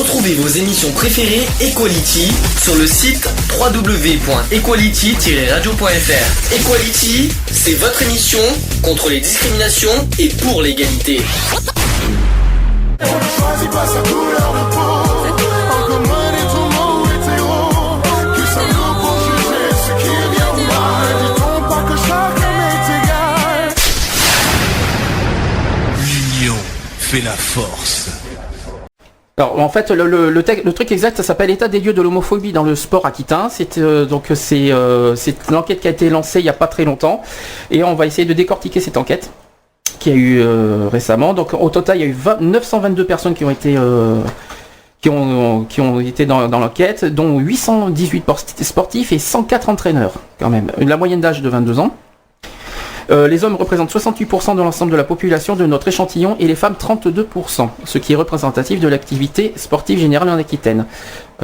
Retrouvez vos émissions préférées Equality sur le site www.equality-radio.fr. Equality, c'est votre émission contre les discriminations et pour l'égalité. L'union fait la force. Alors en fait le truc exact ça s'appelle État des lieux de l'homophobie dans le sport aquitain. C'est l'enquête qui a été lancée il n'y a pas très longtemps et on va essayer de décortiquer cette enquête qui a eu récemment. Donc au total il y a eu 922 personnes qui ont été dans l'enquête, dont 818 sportifs et 104 entraîneurs quand même. La moyenne d'âge de 22 ans. Les hommes représentent 68% de l'ensemble de la population de notre échantillon et les femmes 32%, ce qui est représentatif de l'activité sportive générale en Aquitaine.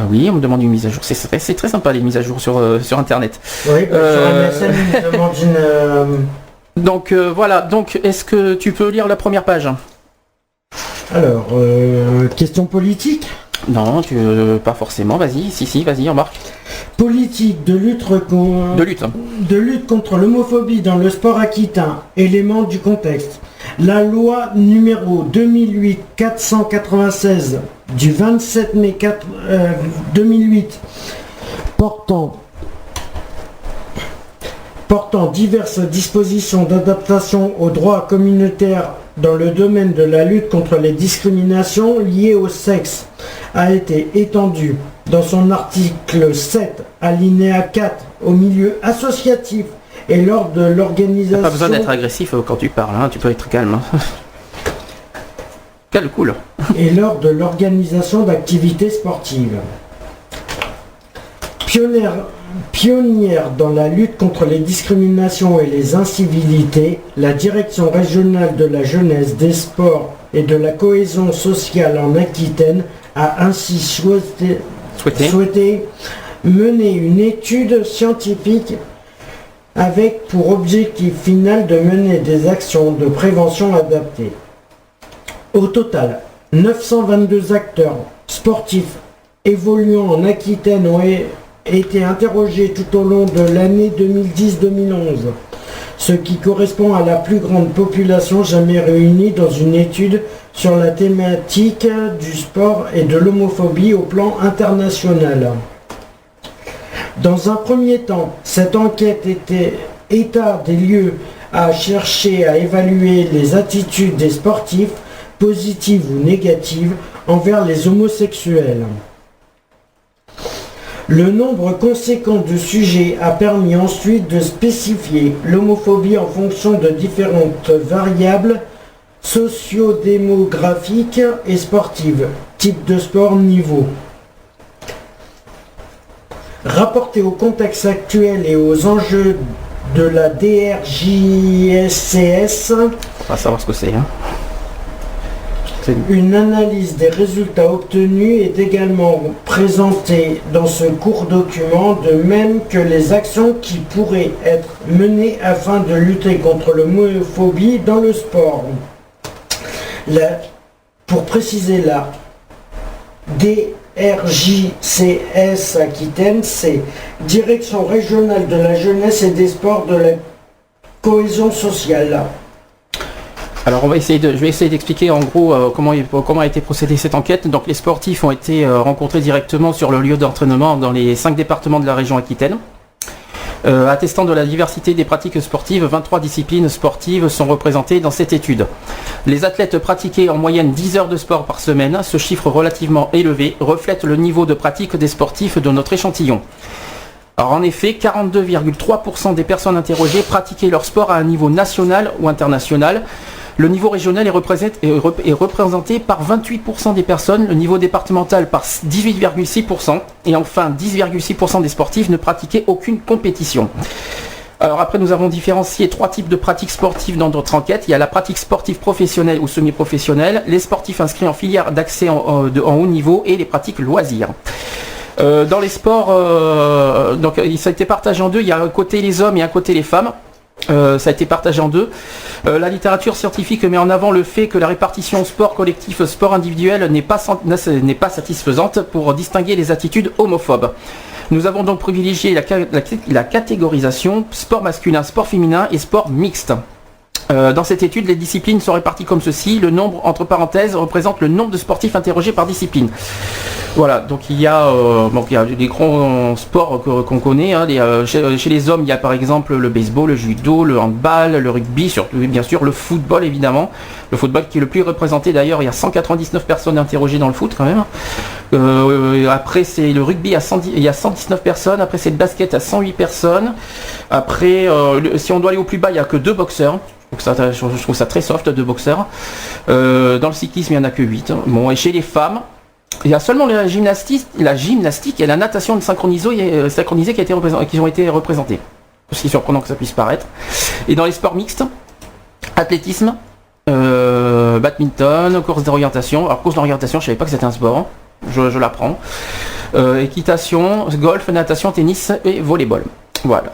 Oui, on me demande une mise à jour. C'est très sympa les mises à jour sur Internet. Oui, sur MSN, on me demande une... Donc voilà, donc est-ce que tu peux lire la première page ? Alors, question politique ? Non, pas forcément, vas-y, vas-y, embarque. Politique de lutte contre l'homophobie dans le sport aquitain, élément du contexte. La loi numéro 2008-496 du 27 mai 2008 portant diverses dispositions d'adaptation au droit communautaire dans le domaine de la lutte contre les discriminations liées au sexe a été étendue dans son article 7, alinéa 4, au milieu associatif et lors de l'organisation... T'as pas besoin d'être agressif quand tu parles, hein, tu peux être calme. Calme, cool. Et lors de l'organisation d'activités sportives. Pionnière dans la lutte contre les discriminations et les incivilités, la Direction régionale de la jeunesse, des sports et de la cohésion sociale en Aquitaine a ainsi souhaité mener une étude scientifique avec pour objectif final de mener des actions de prévention adaptées. Au total, 922 acteurs sportifs évoluant en Aquitaine ont été interrogés tout au long de l'année 2010-2011, ce qui correspond à la plus grande population jamais réunie dans une étude sur la thématique du sport et de l'homophobie au plan international. Dans un premier temps, cette enquête était état des lieux à chercher à évaluer les attitudes des sportifs, positives ou négatives, envers les homosexuels. Le nombre conséquent de sujets a permis ensuite de spécifier l'homophobie en fonction de différentes variables sociodémographiques et sportives, type de sport, niveau. Rapporté au contexte actuel et aux enjeux de la DRJSCS, on va savoir ce que c'est. Une analyse des résultats obtenus est également présentée dans ce court document, de même que les actions qui pourraient être menées afin de lutter contre l'homophobie dans le sport. Pour préciser, la DRJCS Aquitaine, c'est Direction régionale de la jeunesse et des sports de la cohésion sociale. Alors je vais essayer d'expliquer en gros comment a été procédée cette enquête. Donc les sportifs ont été rencontrés directement sur le lieu d'entraînement dans les 5 départements de la région Aquitaine. Attestant de la diversité des pratiques sportives, 23 disciplines sportives sont représentées dans cette étude. Les athlètes pratiquaient en moyenne 10 heures de sport par semaine. Ce chiffre relativement élevé reflète le niveau de pratique des sportifs de notre échantillon. Alors en effet, 42,3% des personnes interrogées pratiquaient leur sport à un niveau national ou international. Le niveau régional est représenté par 28% des personnes, le niveau départemental par 18,6% et enfin 10,6% des sportifs ne pratiquaient aucune compétition. Alors après nous avons différencié 3 types de pratiques sportives dans notre enquête. Il y a la pratique sportive professionnelle ou semi-professionnelle, les sportifs inscrits en filière d'accès en haut niveau et les pratiques loisirs. Dans les sports, donc ça a été partagé en deux, il y a un côté les hommes et un côté les femmes. Ça a été partagé en deux. La littérature scientifique met en avant le fait que la répartition sport collectif, sport individuel n'est pas satisfaisante pour distinguer les attitudes homophobes. Nous avons donc privilégié la catégorisation sport masculin, sport féminin et sport mixte. Dans cette étude, les disciplines sont réparties comme ceci. Le nombre, entre parenthèses, représente le nombre de sportifs interrogés par discipline. Voilà, donc il y a des grands sports qu'on connaît. Hein, chez les hommes, il y a par exemple le baseball, le judo, le handball, le rugby, surtout bien sûr le football évidemment. Le football qui est le plus représenté d'ailleurs, il y a 199 personnes interrogées dans le foot quand même. Après c'est le rugby, il y a 119 personnes. Après c'est le basket à 108 personnes. Après, si on doit aller au plus bas, il n'y a que 2 boxeurs. Je trouve ça très soft, 2 boxeurs. Dans le cyclisme, il n'y en a que 8. Bon, et chez les femmes, il y a seulement la gymnastique et la natation synchronisée qui ont été représentées. Aussi surprenant que ça puisse paraître. Et dans les sports mixtes, athlétisme, badminton, course d'orientation. Alors course d'orientation, je savais pas que c'était un sport. Je l'apprends. Équitation, golf, natation, tennis et volleyball. Voilà.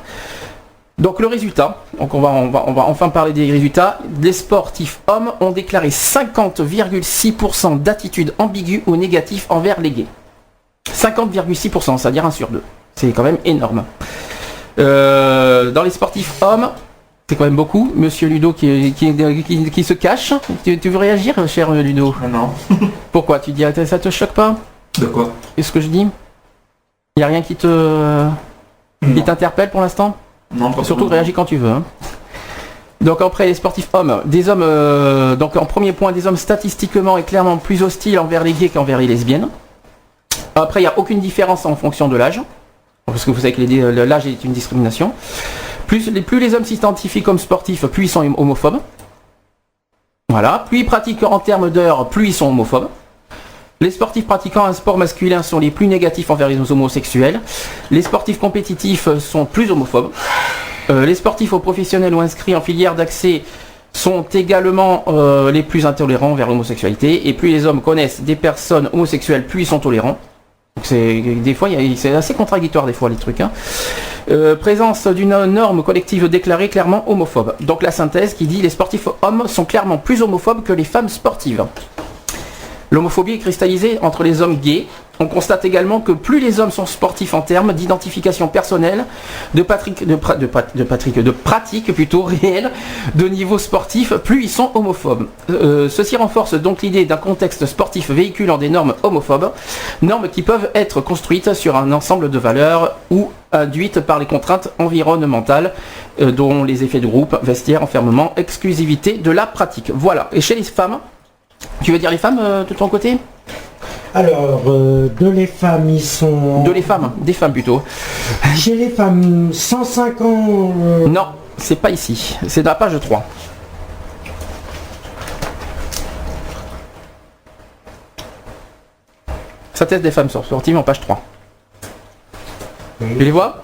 Donc le résultat, donc on va enfin parler des résultats. Les sportifs hommes ont déclaré 50,6% d'attitudes ambiguës ou négatives envers les gays. 50,6%, c'est-à-dire 1 sur 2. C'est quand même énorme. Dans les sportifs hommes, c'est quand même beaucoup. Monsieur Ludo qui se cache. Tu veux réagir, cher Ludo? Non. Pourquoi? Tu dis ça te choque pas? De quoi? Qu'est-ce que je dis? Il n'y a rien qui t'interpelle pour l'instant? Non, pas surtout réagis quand tu veux. Hein. Donc après les sportifs hommes, donc en premier point, des hommes statistiquement et clairement plus hostiles envers les gays qu'envers les lesbiennes. Après il n'y a aucune différence en fonction de l'âge, parce que vous savez que l'âge est une discrimination. Plus les hommes s'identifient comme sportifs, plus ils sont homophobes. Voilà, plus ils pratiquent en termes d'heures, plus ils sont homophobes. Les sportifs pratiquant un sport masculin sont les plus négatifs envers les homosexuels. Les sportifs compétitifs sont plus homophobes. Les sportifs aux professionnels ou inscrits en filière d'accès sont également les plus intolérants envers l'homosexualité. Et plus les hommes connaissent des personnes homosexuelles, plus ils sont tolérants. Donc c'est assez contradictoire des fois les trucs. Hein. Présence d'une norme collective déclarée clairement homophobe. Donc la synthèse qui dit les sportifs hommes sont clairement plus homophobes que les femmes sportives. L'homophobie est cristallisée entre les hommes gays. On constate également que plus les hommes sont sportifs en termes d'identification personnelle, de pratique plutôt réelle, de niveau sportif, plus ils sont homophobes. Ceci renforce donc l'idée d'un contexte sportif véhiculant des normes homophobes, normes qui peuvent être construites sur un ensemble de valeurs ou induites par les contraintes environnementales, dont les effets de groupe, vestiaire, enfermement, exclusivité de la pratique. Voilà. Et chez les femmes, tu veux dire les femmes de ton côté? Alors, des femmes, des femmes plutôt. Chez les femmes, 150... Non, c'est pas ici, c'est dans la page 3. Synthèse des femmes sportives en page 3. Oui. Tu les vois?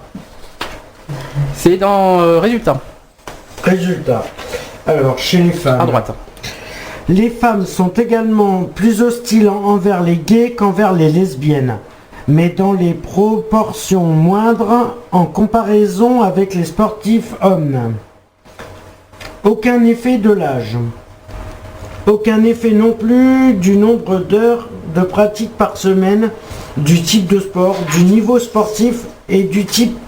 C'est dans Résultats. Résultats. Alors, chez les femmes... À droite. Les femmes sont également plus hostiles envers les gays qu'envers les lesbiennes, mais dans les proportions moindres en comparaison avec les sportifs hommes. Aucun effet de l'âge. Aucun effet non plus du nombre d'heures de pratique par semaine, du type de sport, du niveau sportif et du type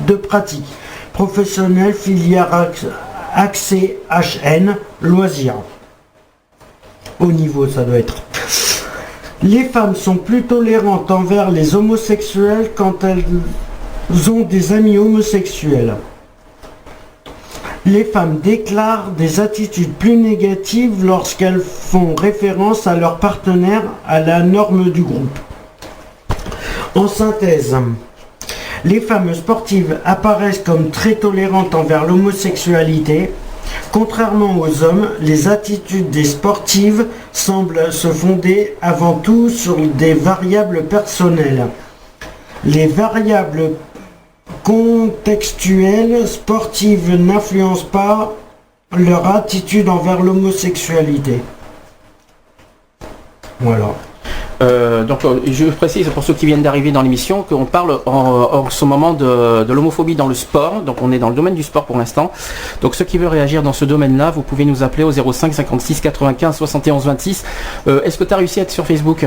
de pratique. Professionnel, filière accès HN, loisirs. Au niveau, ça doit être. Les femmes sont plus tolérantes envers les homosexuels quand elles ont des amis homosexuels. Les femmes déclarent des attitudes plus négatives lorsqu'elles font référence à leur partenaire, à la norme du groupe. En synthèse, les femmes sportives apparaissent comme très tolérantes envers l'homosexualité. Contrairement aux hommes, les attitudes des sportives semblent se fonder avant tout sur des variables personnelles. Les variables contextuelles sportives n'influencent pas leur attitude envers l'homosexualité. Voilà. Je précise pour ceux qui viennent d'arriver dans l'émission qu'on parle en ce moment de l'homophobie dans le sport. Donc on est dans le domaine du sport pour l'instant. Donc ceux qui veulent réagir dans ce domaine-là, vous pouvez nous appeler au 05 56 95 71 26. Est-ce que tu as réussi à être sur Facebook ?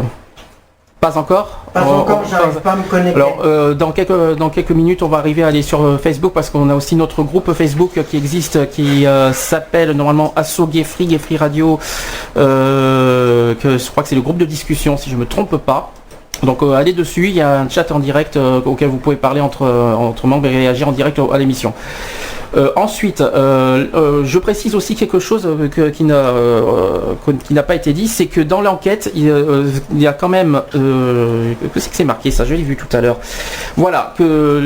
Pas encore ? Pas encore, j'arrive pas à me connecter. Alors, dans quelques minutes, on va arriver à aller sur Facebook parce qu'on a aussi notre groupe Facebook qui existe, qui s'appelle normalement Asso Gayfree Radio. Que je crois que c'est le groupe de discussion, si je me trompe pas. Donc allez dessus, il y a un chat en direct auquel vous pouvez parler entre membres et réagir en direct à l'émission. Ensuite, je précise aussi quelque chose qui n'a pas été dit, c'est que dans l'enquête, il y a quand même... qu'est-ce que c'est marqué ça ? Je l'ai vu tout à l'heure. Voilà, que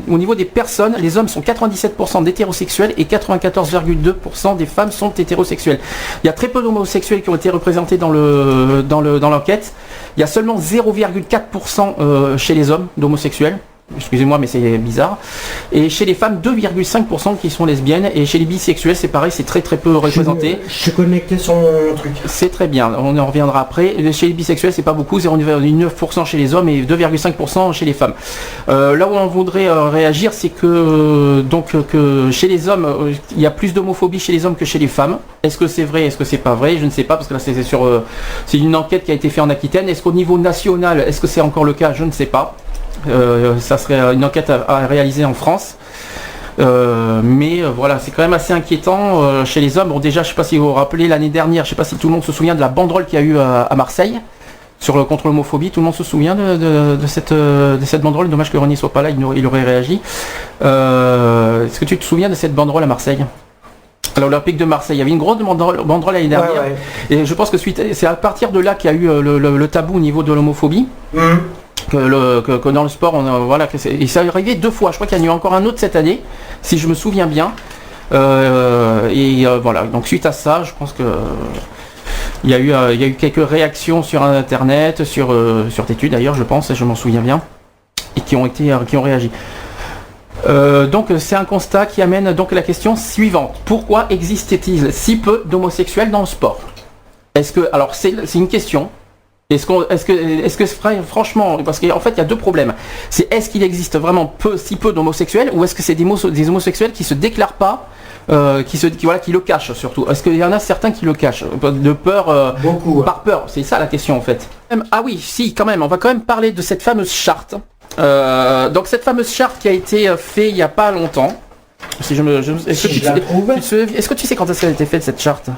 au niveau des personnes, les hommes sont 97% d'hétérosexuels et 94,2% des femmes sont hétérosexuelles. Il y a très peu d'homosexuels qui ont été représentés dans l'enquête. Il y a seulement 0,4% chez les hommes d'homosexuels. Excusez-moi, mais c'est bizarre. Et chez les femmes, 2,5% qui sont lesbiennes. Et chez les bisexuels, c'est pareil, c'est très très peu représenté. Je suis connecté sur mon truc. C'est très bien, on en reviendra après. Chez les bisexuels, c'est pas beaucoup, 0,9% chez les hommes et 2,5% chez les femmes. Là où on voudrait réagir, c'est que chez les hommes, il y a plus d'homophobie chez les hommes que chez les femmes. Est-ce que c'est vrai, est-ce que c'est pas vrai ? Je ne sais pas, parce que là c'est une enquête qui a été faite en Aquitaine. Est-ce qu'au niveau national, est-ce que c'est encore le cas ? Je ne sais pas. Ça serait une enquête à réaliser en France. Mais voilà, c'est quand même assez inquiétant chez les hommes. Bon, déjà, je ne sais pas si vous vous rappelez, l'année dernière, je ne sais pas si tout le monde se souvient de la banderole qu'il y a eu à Marseille contre l'homophobie. Tout le monde se souvient de cette banderole. Dommage que René ne soit pas là, il aurait réagi. Est-ce que tu te souviens de cette banderole à Marseille ? À l'Olympique de Marseille, il y avait une grosse banderole l'année dernière. Ouais. Et je pense que c'est à partir de là qu'il y a eu le tabou au niveau de l'homophobie. Que dans le sport, et ça est arrivé 2 fois. Je crois qu'il y en a eu encore un autre cette année, si je me souviens bien. Voilà. Donc suite à ça, je pense que il y a eu quelques réactions sur Internet, sur Tétu d'ailleurs, je pense, et je m'en souviens bien, et qui ont réagi. Donc c'est un constat qui amène donc la question suivante. Pourquoi existe-t-il si peu d'homosexuels dans le sport ? Alors c'est une question. Est-ce que franchement, parce qu'en fait il y a 2 problèmes. C'est est-ce qu'il existe vraiment si peu d'homosexuels, ou est-ce que c'est des homosexuels qui se déclarent pas, qui le cachent surtout. Est-ce qu'il y en a certains qui le cachent de peur, beaucoup, par peur. C'est ça la question en fait. Ah oui, si quand même, on va quand même parler de cette fameuse charte. Donc cette fameuse charte qui a été faite il y a pas longtemps. Est-ce que tu sais quand est-ce qu'elle a été faite cette charte,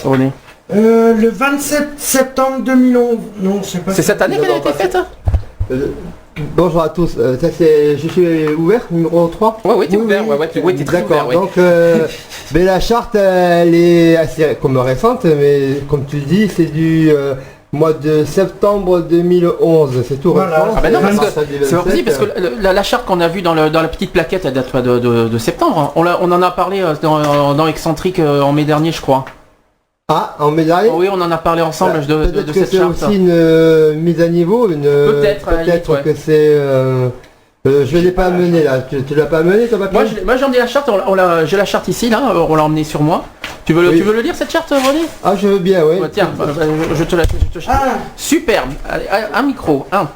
René ? Le 27 septembre 2011. Non, je sais pas. C'est cette année qu'elle a été faite ? Bonjour à tous. Je suis ouvert, numéro 3 ? Oui, tu es ouvert. Oui, tu es très ouvert. Donc, mais la charte, elle est assez récente, mais comme tu le dis, c'est du mois de septembre 2011. C'est tout récent. Ah ben non, c'est pas possible, parce que la charte qu'on a vue dans la petite plaquette, elle date de septembre. On en a parlé dans Excentrique en mai dernier, je crois. Ah, en mai dernier ? Oui, on en a parlé ensemble de cette charte. C'est aussi une mise à niveau, peut-être que c'est... je ne l'ai pas amené là. Tu l'as pas amené, ton papier ? Moi j'en ai la charte, j'ai la charte ici, là, on l'a emmenée sur moi. Tu veux le lire cette charte, René ? Ah, je veux bien, oui. Tiens, je te la superbe. Allez, un micro, un.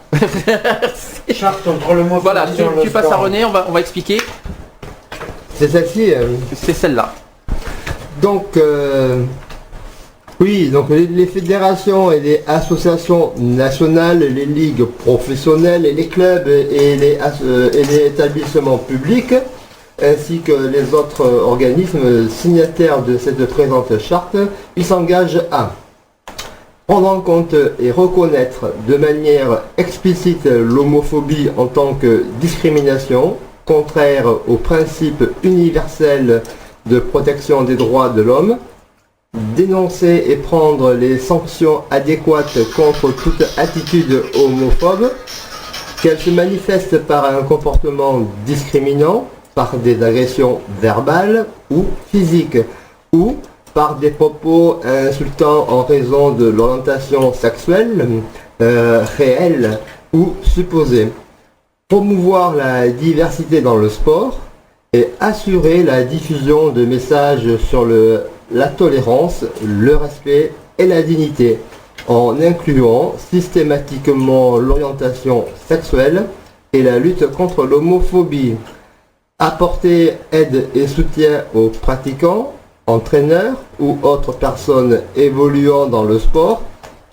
Charte entre le mot. Voilà, tu passes à René, on va expliquer. C'est celle-ci. C'est celle-là. Donc... Oui, donc les fédérations et les associations nationales, les ligues professionnelles, les clubs et les établissements publics, ainsi que les autres organismes signataires de cette présente charte, ils s'engagent à prendre en compte et reconnaître de manière explicite l'homophobie en tant que discrimination, contraire aux principes universels de protection des droits de l'homme, dénoncer et prendre les sanctions adéquates contre toute attitude homophobe, qu'elle se manifeste par un comportement discriminant, par des agressions verbales ou physiques, ou par des propos insultants en raison de l'orientation sexuelle, réelle ou supposée. Promouvoir la diversité dans le sport et assurer la diffusion de messages sur la tolérance, le respect et la dignité. en incluant systématiquement l'orientation sexuelle et la lutte contre l'homophobie. Apporter aide et soutien aux pratiquants, entraîneurs ou autres personnes évoluant dans le sport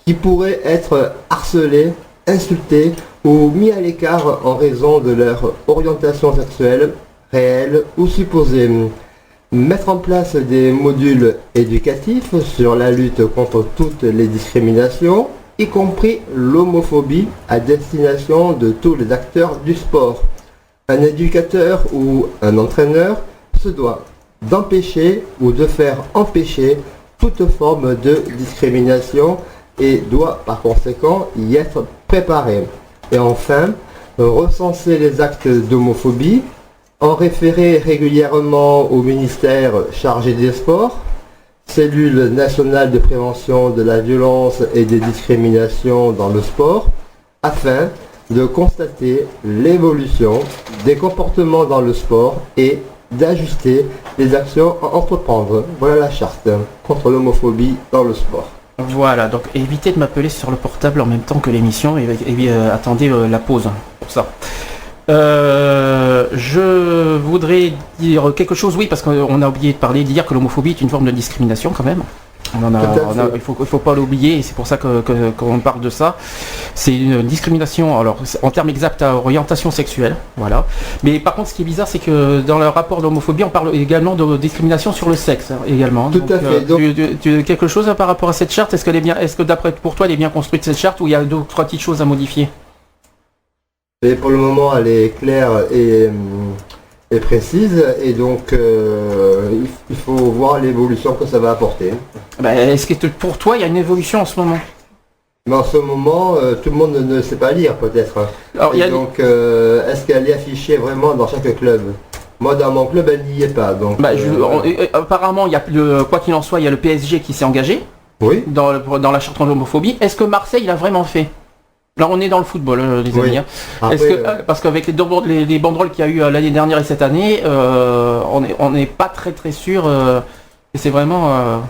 qui pourraient être harcelés, insultés ou mis à l'écart en raison de leur orientation sexuelle, réelle ou supposée. Mettre en place des modules éducatifs sur la lutte contre toutes les discriminations, y compris l'homophobie, à destination de tous les acteurs du sport. Un éducateur ou un entraîneur se doit d'empêcher ou de faire empêcher toute forme de discrimination et doit par conséquent y être préparé. Et enfin, recenser les actes d'homophobie, en référer régulièrement au ministère chargé des sports, cellule nationale de prévention de la violence et des discriminations dans le sport, afin de constater l'évolution des comportements dans le sport et d'ajuster les actions à entreprendre. Voilà la charte contre l'homophobie dans le sport. Voilà, donc évitez de m'appeler sur le portable en même temps que l'émission et attendez la pause pour ça. Je voudrais dire quelque chose, oui, parce qu'on a oublié de dire que l'homophobie est une forme de discrimination quand même. Il faut pas l'oublier, et c'est pour ça qu'on parle de ça. C'est une discrimination, alors en termes exacts, à orientation sexuelle, voilà. Mais par contre, ce qui est bizarre, c'est que dans le rapport de l'homophobie, on parle également de discrimination sur le sexe, également. Tout à fait. Donc, tu quelque chose par rapport à cette charte? Est-ce que d'après pour toi, elle est bien construite cette charte, ou il y a 2 ou 3 petites choses à modifier? et pour le moment, elle est claire et précise, et donc il faut voir l'évolution que ça va apporter. Est-ce que pour toi il y a une évolution en ce moment? Mais en ce moment, tout le monde ne sait pas lire peut-être. Alors, donc est-ce qu'elle est affichée vraiment dans chaque club? Moi dans mon club elle n'y est pas. Donc, apparemment il y a quoi qu'il en soit, il y a le PSG qui s'est engagé dans la charte contre l'homophobie. Est-ce que Marseille l'a vraiment fait? Là on est dans le football, les amis. Après, parce qu'avec les banderoles qu'il y a eu l'année dernière et cette année, on n'est pas très sûr et c'est vraiment...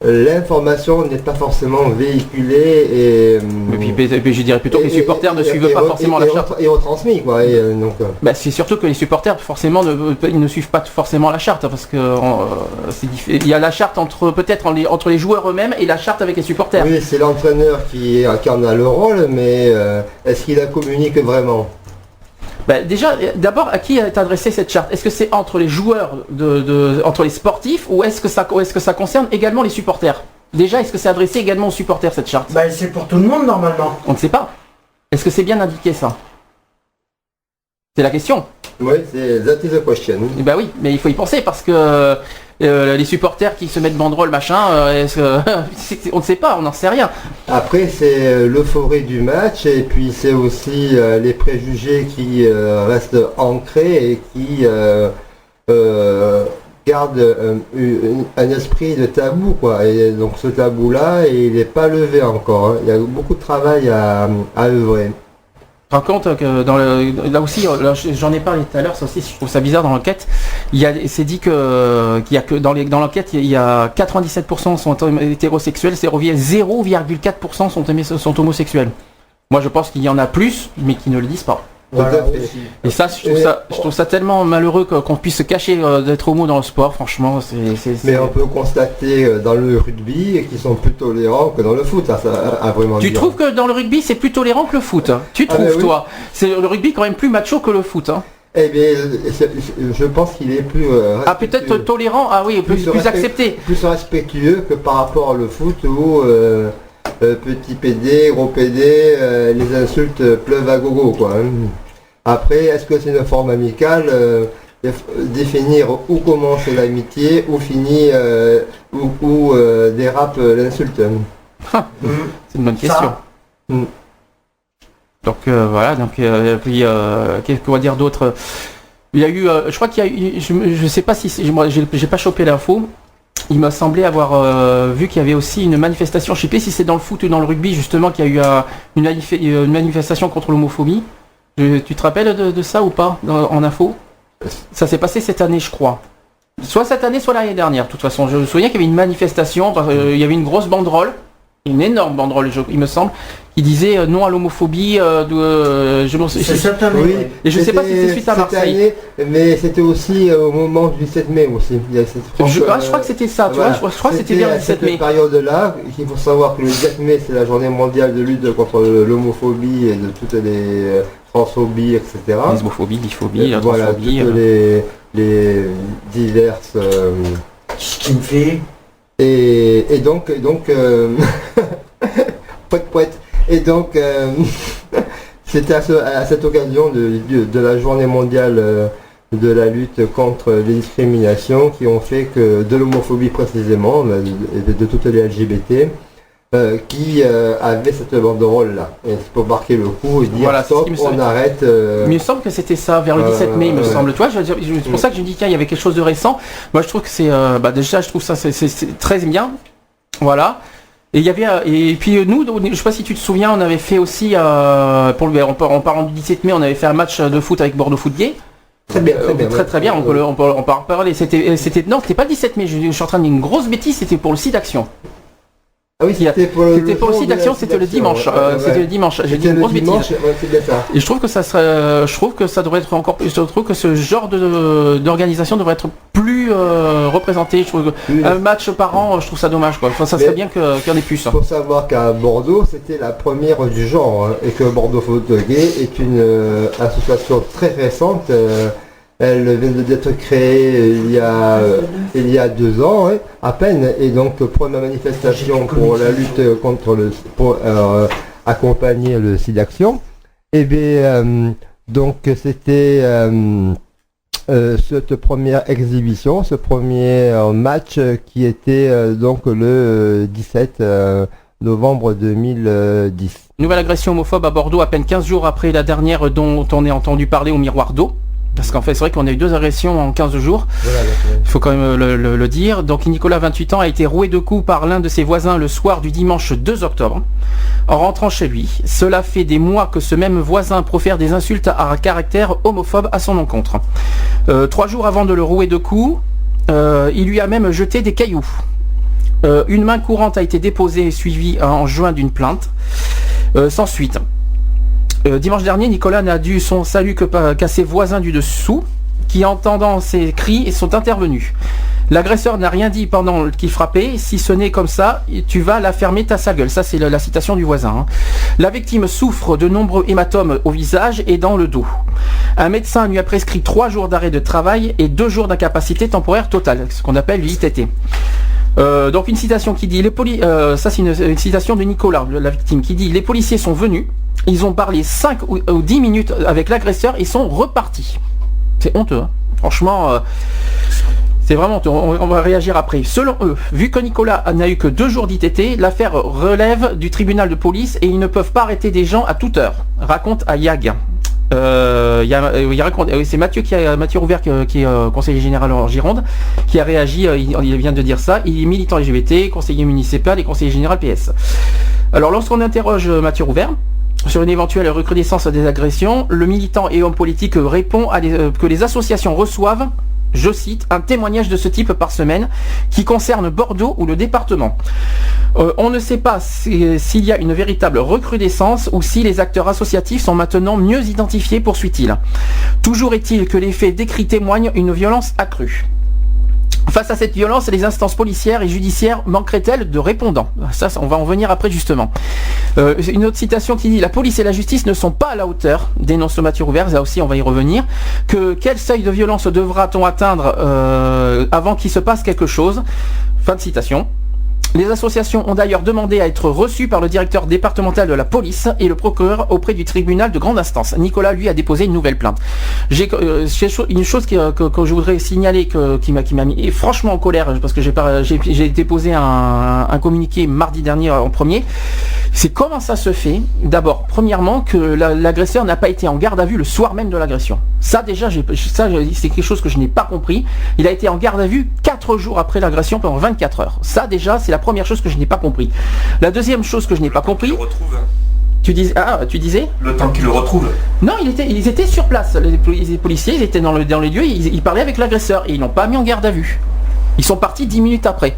L'information n'est pas forcément véhiculée et puis je dirais plutôt que les supporters ne suivent pas forcément la charte. Et retransmis quoi. Donc, c'est surtout que les supporters forcément ne suivent pas forcément la charte, parce que il y a la charte entre les joueurs eux-mêmes et la charte avec les supporters. Oui, c'est l'entraîneur qui en a le rôle, mais est-ce qu'il la communique vraiment? Déjà, d'abord, à qui est adressée cette charte? Est-ce que c'est entre les joueurs, entre les sportifs, ou est-ce que ça concerne également les supporters? Déjà, est-ce que c'est adressé également aux supporters cette charte? C'est pour tout le monde normalement. On ne sait pas. Est-ce que c'est bien indiqué ça? C'est la question. Oui, that is the question. Oui, mais il faut y penser parce que les supporters qui se mettent banderole machin, on ne sait pas, on n'en sait rien. Après c'est l'euphorie du match et puis c'est aussi les préjugés qui restent ancrés et qui gardent un esprit de tabou quoi. Et donc ce tabou là il n'est pas levé encore. Hein. Il y a beaucoup de travail à œuvrer. Je me rends compte que là aussi, j'en ai parlé tout à l'heure, ça aussi, je trouve ça bizarre dans l'enquête. C'est dit qu'il y a que dans l'enquête, il y a 97% sont hétérosexuels, c'est revient 0,4% sont homosexuels. Moi, je pense qu'il y en a plus, mais qui ne le disent pas. Voilà, et ça, je trouve ça tellement malheureux qu'on puisse se cacher d'être homo dans le sport, franchement. Mais on peut constater dans le rugby qu'ils sont plus tolérants que dans le foot, ça a vraiment. Tu trouves que dans le rugby c'est plus tolérant que le foot? Tu trouves toi? C'est le rugby quand même plus macho que le foot. Eh bien, je pense qu'il est plus... peut-être tolérant, plus accepté. Plus respectueux que par rapport au foot où... petit PD, gros PD, les insultes pleuvent à gogo quoi. Après, est-ce que c'est une forme amicale? Définir où commence l'amitié, où finit, où dérape l'insulte. C'est une bonne question. Donc voilà, puis qu'est-ce qu'on va dire d'autre? Il y a eu, je crois qu'il y a eu, je sais pas si j'ai pas chopé l'info. Il m'a semblé avoir vu qu'il y avait aussi une manifestation, je sais pas si c'est dans le foot ou dans le rugby justement, qu'il y a eu une manifestation contre l'homophobie. Tu te rappelles de ça ou pas en info? Ça s'est passé cette année je crois. Soit cette année, soit l'année dernière. De toute façon, je me souviens qu'il y avait une manifestation, il y avait une grosse banderole une énorme banderole, il me semble, qui disait non à l'homophobie. C'est cette année. Oui, et je sais pas si c'est suite à Marseille. Année, mais c'était aussi au moment du 17 mai aussi. Il y a je crois que c'était ça, tu vois, je crois que c'était bien le 17 mai. Cette période-là, il faut savoir que le 17 mai, c'est la journée mondiale de lutte contre l'homophobie et de toutes les transphobies, etc. L'ismophobie, biphobie, la voilà, transphobie. Toutes les diverses... Skinflé. Et donc poète poète. Et donc c'était à cette occasion de la journée mondiale de la lutte contre les discriminations qui ont fait que de l'homophobie précisément, de toutes les LGBT, qui avaient cette banderole là. Et c'est pour marquer le coup et dire voilà, stop, on arrête. Mais il me semble que c'était ça, vers le 17 mai, il me semble. Tu vois, c'est pour ça que je dis qu'il y avait quelque chose de récent. Moi, je trouve que c'est, déjà, je trouve ça c'est très bien. Voilà. Et il y avait, et puis nous, je sais pas si tu te souviens, on avait fait aussi, en parlant du 17 mai, on avait fait un match de foot avec Bordeaux Foot Gay. Très bien, très bien. On peut en parler. C'était pas le 17 mai. Je suis en train de dire une grosse bêtise. C'était pour le site d'action. Ah oui, c'était pour le site d'action, c'était le dimanche. C'était le dimanche. J'ai dit une grosse bêtise. Et je trouve que ça serait, je trouve que ça devrait être encore plus. Je trouve que ce genre d'organisation devrait être plus représenté. Je trouve un match par an, je trouve ça dommage, quoi. Enfin, ça serait bien qu'il y en ait plus. Il faut savoir qu'à Bordeaux, c'était la première du genre, et que Bordeaux Foot Gay est une association très récente. Elle vient d'être créée il y a 2 ans, à peine, et donc première manifestation pour la lutte contre pour accompagner le site d'action. Et bien donc c'était cette première exhibition, ce premier match qui était donc le 17 novembre 2010. Nouvelle agression homophobe à Bordeaux à peine 15 jours après la dernière dont on a entendu parler au Miroir d'eau. Parce qu'en fait, c'est vrai qu'on a eu 2 agressions en 15 jours. Voilà, il faut quand même le dire. Donc Nicolas, 28 ans, a été roué de coups par l'un de ses voisins le soir du dimanche 2 octobre, en rentrant chez lui. Cela fait des mois que ce même voisin profère des insultes à caractère homophobe à son encontre. 3 jours avant de le rouer de coups, il lui a même jeté des cailloux. Une main courante a été déposée et suivie en juin d'une plainte. Sans suite. Dimanche dernier, Nicolas n'a dû son salut qu'à ses voisins du dessous, qui entendant ses cris sont intervenus. L'agresseur n'a rien dit pendant qu'il frappait, si ce n'est comme ça, tu vas la fermer ta sale gueule. Ça, c'est la citation du voisin. La victime souffre de nombreux hématomes au visage et dans le dos. Un médecin lui a prescrit 3 jours d'arrêt de travail et 2 jours d'incapacité temporaire totale, ce qu'on appelle l'ITT. Donc une citation qui dit, ça c'est une citation de Nicolas, la victime, qui dit: les policiers sont venus, ils ont parlé 5 ou 10 minutes avec l'agresseur et sont repartis. C'est honteux, hein. Franchement, c'est vraiment honteux. On va réagir après. Selon eux, vu que Nicolas n'a eu que 2 jours d'ITT, l'affaire relève du tribunal de police et ils ne peuvent pas arrêter des gens à toute heure, raconte Ayag. C'est Mathieu Rouvert qui est conseiller général en Gironde qui a réagi, il vient de dire ça. Il est militant LGBT, conseiller municipal et conseiller général PS. Alors lorsqu'on interroge Mathieu Rouvert sur une éventuelle recrudescence des agressions, le militant et homme politique répond que les associations reçoivent, je cite, un témoignage de ce type par semaine qui concerne Bordeaux ou le département. On ne sait pas s'il y a une véritable recrudescence ou si les acteurs associatifs sont maintenant mieux identifiés, poursuit-il. Toujours est-il que les faits décrits témoignent une violence accrue. Face à cette violence, les instances policières et judiciaires manqueraient-elles de répondants? Ça, on va en venir après justement. Une autre citation qui dit: la police et la justice ne sont pas à la hauteur, dénonce Mathieu Rouvert, là aussi on va y revenir. Quel seuil de violence devra-t-on atteindre avant qu'il se passe quelque chose? Fin de citation. Les associations ont d'ailleurs demandé à être reçues par le directeur départemental de la police et le procureur auprès du tribunal de grande instance. Nicolas, lui, a déposé une nouvelle plainte. J'ai une chose que je voudrais signaler qui m'a mis franchement en colère, parce que j'ai déposé un communiqué mardi dernier en premier. C'est comment ça se fait, d'abord, premièrement, que l'agresseur n'a pas été en garde à vue le soir même de l'agression. Ça déjà, c'est quelque chose que je n'ai pas compris. Il a été en garde à vue 4 jours après l'agression pendant 24 heures. Ça déjà, c'est la première chose que je n'ai pas compris. La deuxième chose que je n'ai pas compris... Tu disais le temps qu'il le retrouve. Non, ils étaient sur place. Les policiers, ils étaient dans les lieux, ils parlaient avec l'agresseur et ils n'ont pas mis en garde à vue. Ils sont partis 10 minutes après.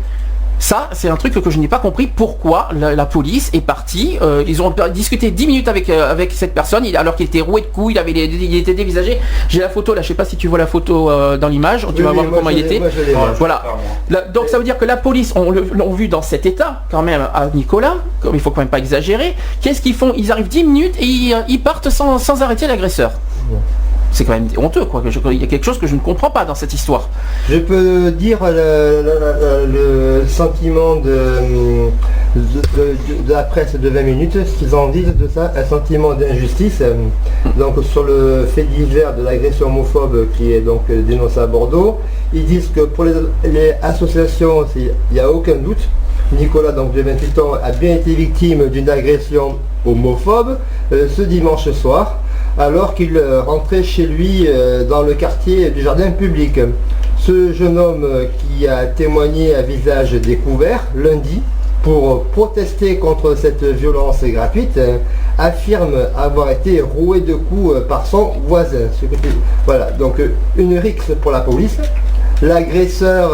Ça, c'est un truc que je n'ai pas compris. Pourquoi la police est partie. Ils ont discuté 10 minutes avec cette personne, alors qu'il était roué de coups, il était dévisagé. J'ai la photo là, je sais pas si tu vois la photo dans l'image, tu vas voir comment il était. Voilà. Donc ça veut dire que la police, on l'ont vu dans cet état, quand même, à Nicolas, comme il faut quand même pas exagérer. Qu'est-ce qu'ils font? Ils arrivent 10 minutes et ils partent sans arrêter l'agresseur. C'est quand même honteux, quoi. Il y a quelque chose que je ne comprends pas dans cette histoire. Je peux dire le sentiment de la presse de 20 minutes, ce qu'ils en disent de ça, un sentiment d'injustice. Donc sur le fait divers de l'agression homophobe qui est donc dénoncé à Bordeaux, ils disent que pour les associations, il n'y a aucun doute. Nicolas, donc de 28 ans, a bien été victime d'une agression homophobe ce dimanche soir, alors qu'il rentrait chez lui dans le quartier du jardin public. Ce jeune homme qui a témoigné à visage découvert lundi pour protester contre cette violence gratuite, affirme avoir été roué de coups par son voisin. Voilà, donc une rixe pour la police. L'agresseur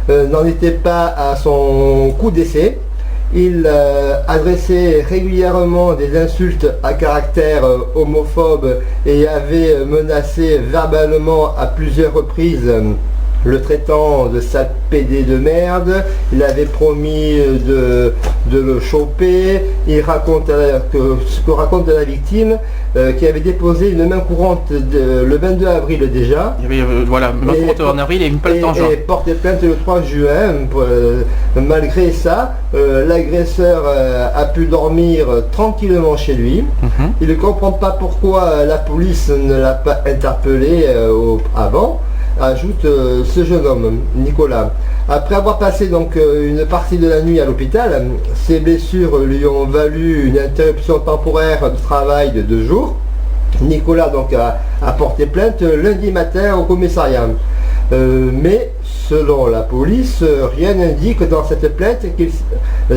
n'en était pas à son coup d'essai. Il adressait régulièrement des insultes à caractère homophobe et avait menacé verbalement à plusieurs reprises le traitant de sale pédé de merde. Il avait promis de le choper. Il raconte ce que raconte la victime qui avait déposé une main courante le 22 avril déjà. Il y avait voilà, main courante en avril et une plainte en juin. Et porté plainte le 3 juin. Malgré ça, l'agresseur a pu dormir tranquillement chez lui. Il ne comprend pas pourquoi la police ne l'a pas interpellé avant. Ajoute ce jeune homme, Nicolas. Après avoir passé donc une partie de la nuit à l'hôpital, ses blessures lui ont valu une interruption temporaire de travail de 2 jours. Nicolas donc a porté plainte lundi matin au commissariat. Mais selon la police, rien n'indique dans cette plainte qu'il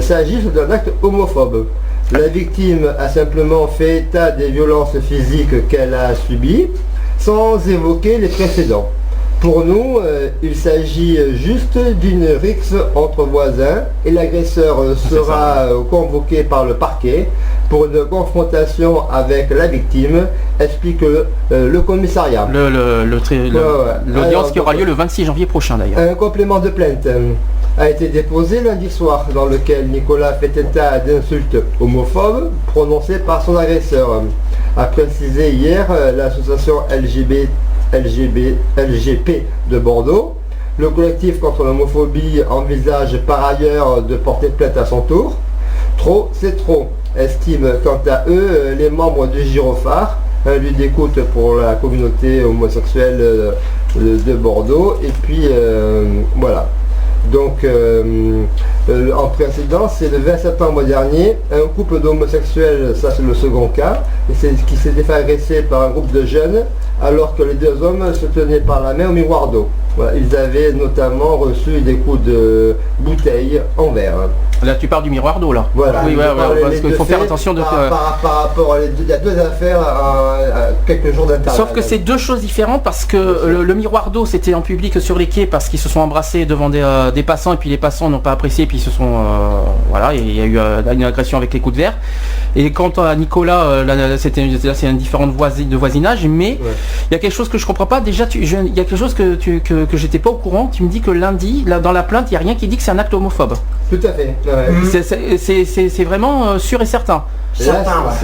s'agisse d'un acte homophobe. La victime a simplement fait état des violences physiques qu'elle a subies, sans évoquer les précédents. Pour nous, il s'agit juste d'une rixe entre voisins et l'agresseur sera convoqué par le parquet pour une confrontation avec la victime, explique le commissariat. L'audience qui aura lieu le 26 janvier prochain d'ailleurs. Un complément de plainte a été déposé lundi soir dans lequel Nicolas fait état d'insultes homophobes prononcées par son agresseur. A précisé hier l'association LGP de Bordeaux. Le collectif contre l'homophobie envisage par ailleurs de porter plainte à son tour. Trop, c'est trop, estiment quant à eux les membres du Gyrophare, un lieu d'écoute pour la communauté homosexuelle de Bordeaux. Et puis voilà. Donc en précédent, c'est le 20 septembre dernier, un couple d'homosexuels, ça c'est le second cas, qui s'était fait agresser par un groupe de jeunes alors que les 2 hommes se tenaient par la main au miroir d'eau. Voilà, ils avaient notamment reçu des coups de bouteilles en verre. Là tu parles du miroir d'eau là. Voilà, oui, parce qu'il faut faire attention par rapport à il y a 2 affaires à quelques jours d'intervalle. Sauf que c'est 2 choses différentes parce que le miroir d'eau c'était en public sur les quais parce qu'ils se sont embrassés devant des passants et puis les passants n'ont pas apprécié et puis ils se sont voilà, il y a eu une agression avec les coups de verre. Et quant à Nicolas, là c'est une différente de voisinage, mais il y a quelque chose que je comprends pas. Déjà il y a quelque chose que j'étais pas au courant. Tu me dis que lundi, là, dans la plainte, il n'y a rien qui dit que c'est un acte homophobe. Tout à fait. C'est vraiment sûr et certain.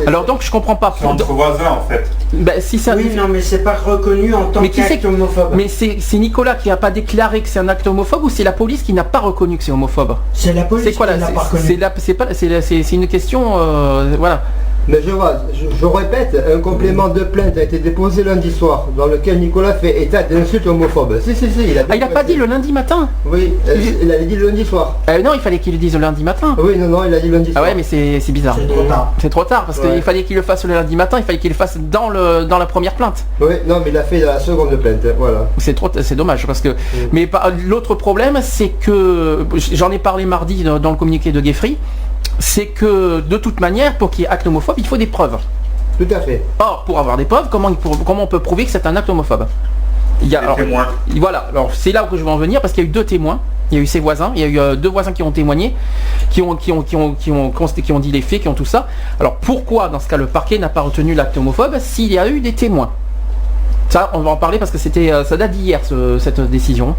Alors donc je comprends pas. C'est entre voisins en fait. Oui, non, mais c'est pas reconnu en tant qu'acte homophobe. Mais c'est Nicolas qui n'a pas déclaré que c'est un acte homophobe ou c'est la police qui n'a pas reconnu que c'est homophobe? C'est la police qui n'a pas reconnu. C'est une question, voilà. Mais je répète, un complément de plainte a été déposé lundi soir, dans lequel Nicolas fait état d'insultes homophobes. Si, il a pas dit le lundi matin? Oui, il avait dit le lundi soir. Non, il fallait qu'il le dise le lundi matin. Oui, non, il a dit le lundi soir. Ah ouais, mais c'est bizarre. C'est trop tard. C'est trop tard, parce qu'il fallait qu'il le fasse le lundi matin, il fallait qu'il le fasse dans la première plainte. Oui, non, mais il a fait la seconde plainte, voilà. C'est dommage, parce que... Mais l'autre problème, c'est que, j'en ai parlé mardi dans le communiqué de Gueffry, c'est que de toute manière, pour qu'il y ait acte homophobe, il faut des preuves. Tout à fait. Or, pour avoir des preuves, comment on peut prouver que c'est un acte homophobe? Il y a, témoins. Voilà, alors c'est là où je veux en venir, parce qu'il y a eu 2 témoins. Il y a eu ses voisins, il y a eu 2 voisins qui ont témoigné, qui ont dit les faits, qui ont tout ça. Alors pourquoi dans ce cas le parquet n'a pas retenu l'acte homophobe s'il y a eu des témoins? Ça, on va en parler parce que ça date d'hier cette décision.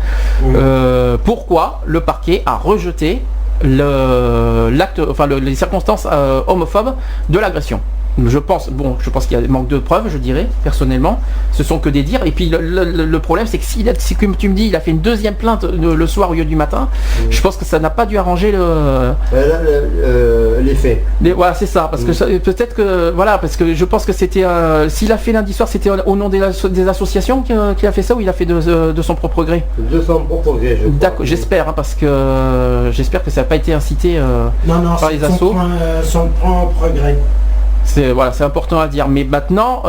Pourquoi le parquet a rejeté les circonstances homophobes de l'agression? Je pense qu'il y a manque de preuves, je dirais, personnellement. Ce sont que des dires. Et puis le problème, c'est que si comme tu me dis, il a fait une deuxième plainte le soir au lieu du matin, je pense que ça n'a pas dû arranger les faits. Voilà, c'est ça. Parce que peut-être que parce que je pense que c'était s'il a fait lundi soir, c'était au nom des associations qu'il a fait ça, ou il a fait de son propre gré? De son propre gré, je crois. D'accord, j'espère, parce que j'espère que ça n'a pas été incité par les assos. Son propre gré. C'est important à dire. Mais maintenant,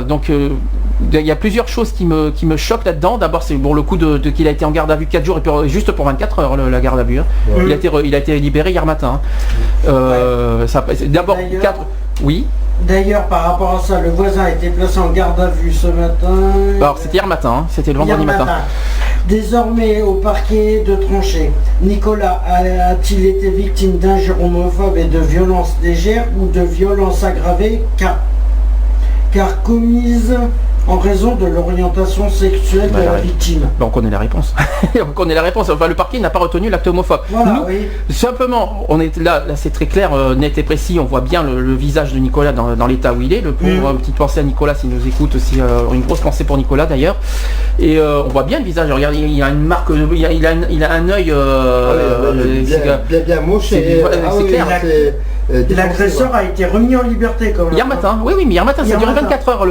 donc il y a plusieurs choses qui me choquent là-dedans. D'abord, c'est le coup qu'il a été en garde à vue 4 jours, et puis juste pour 24 heures la garde à vue. Hein. Ouais. Il a été libéré hier matin. D'abord 4. Oui. D'ailleurs, par rapport à ça, le voisin a été placé en garde à vue ce matin. Alors c'était hier matin, hein. C'était le vendredi matin. Désormais au parquet de trancher, Nicolas a-t-il été victime d'injures homophobes et de violences légères ou de violences aggravées car commises en raison de l'orientation sexuelle de la victime? On connaît la réponse. On connaît la réponse. Enfin, le parquet n'a pas retenu l'acte homophobe. Voilà, Simplement, on est là c'est très clair, net et précis. On voit bien le visage de Nicolas dans l'état où il est. Le pauvre, une petite pensée à Nicolas s'il nous écoute aussi. Une grosse pensée pour Nicolas d'ailleurs. Et on voit bien le visage. Regarde, il a une marque. Il a un œil. Bien moché. C'est clair. L'agresseur a été remis en liberté quand même. Hier matin, oui, mais hier matin, ça a duré 24 heures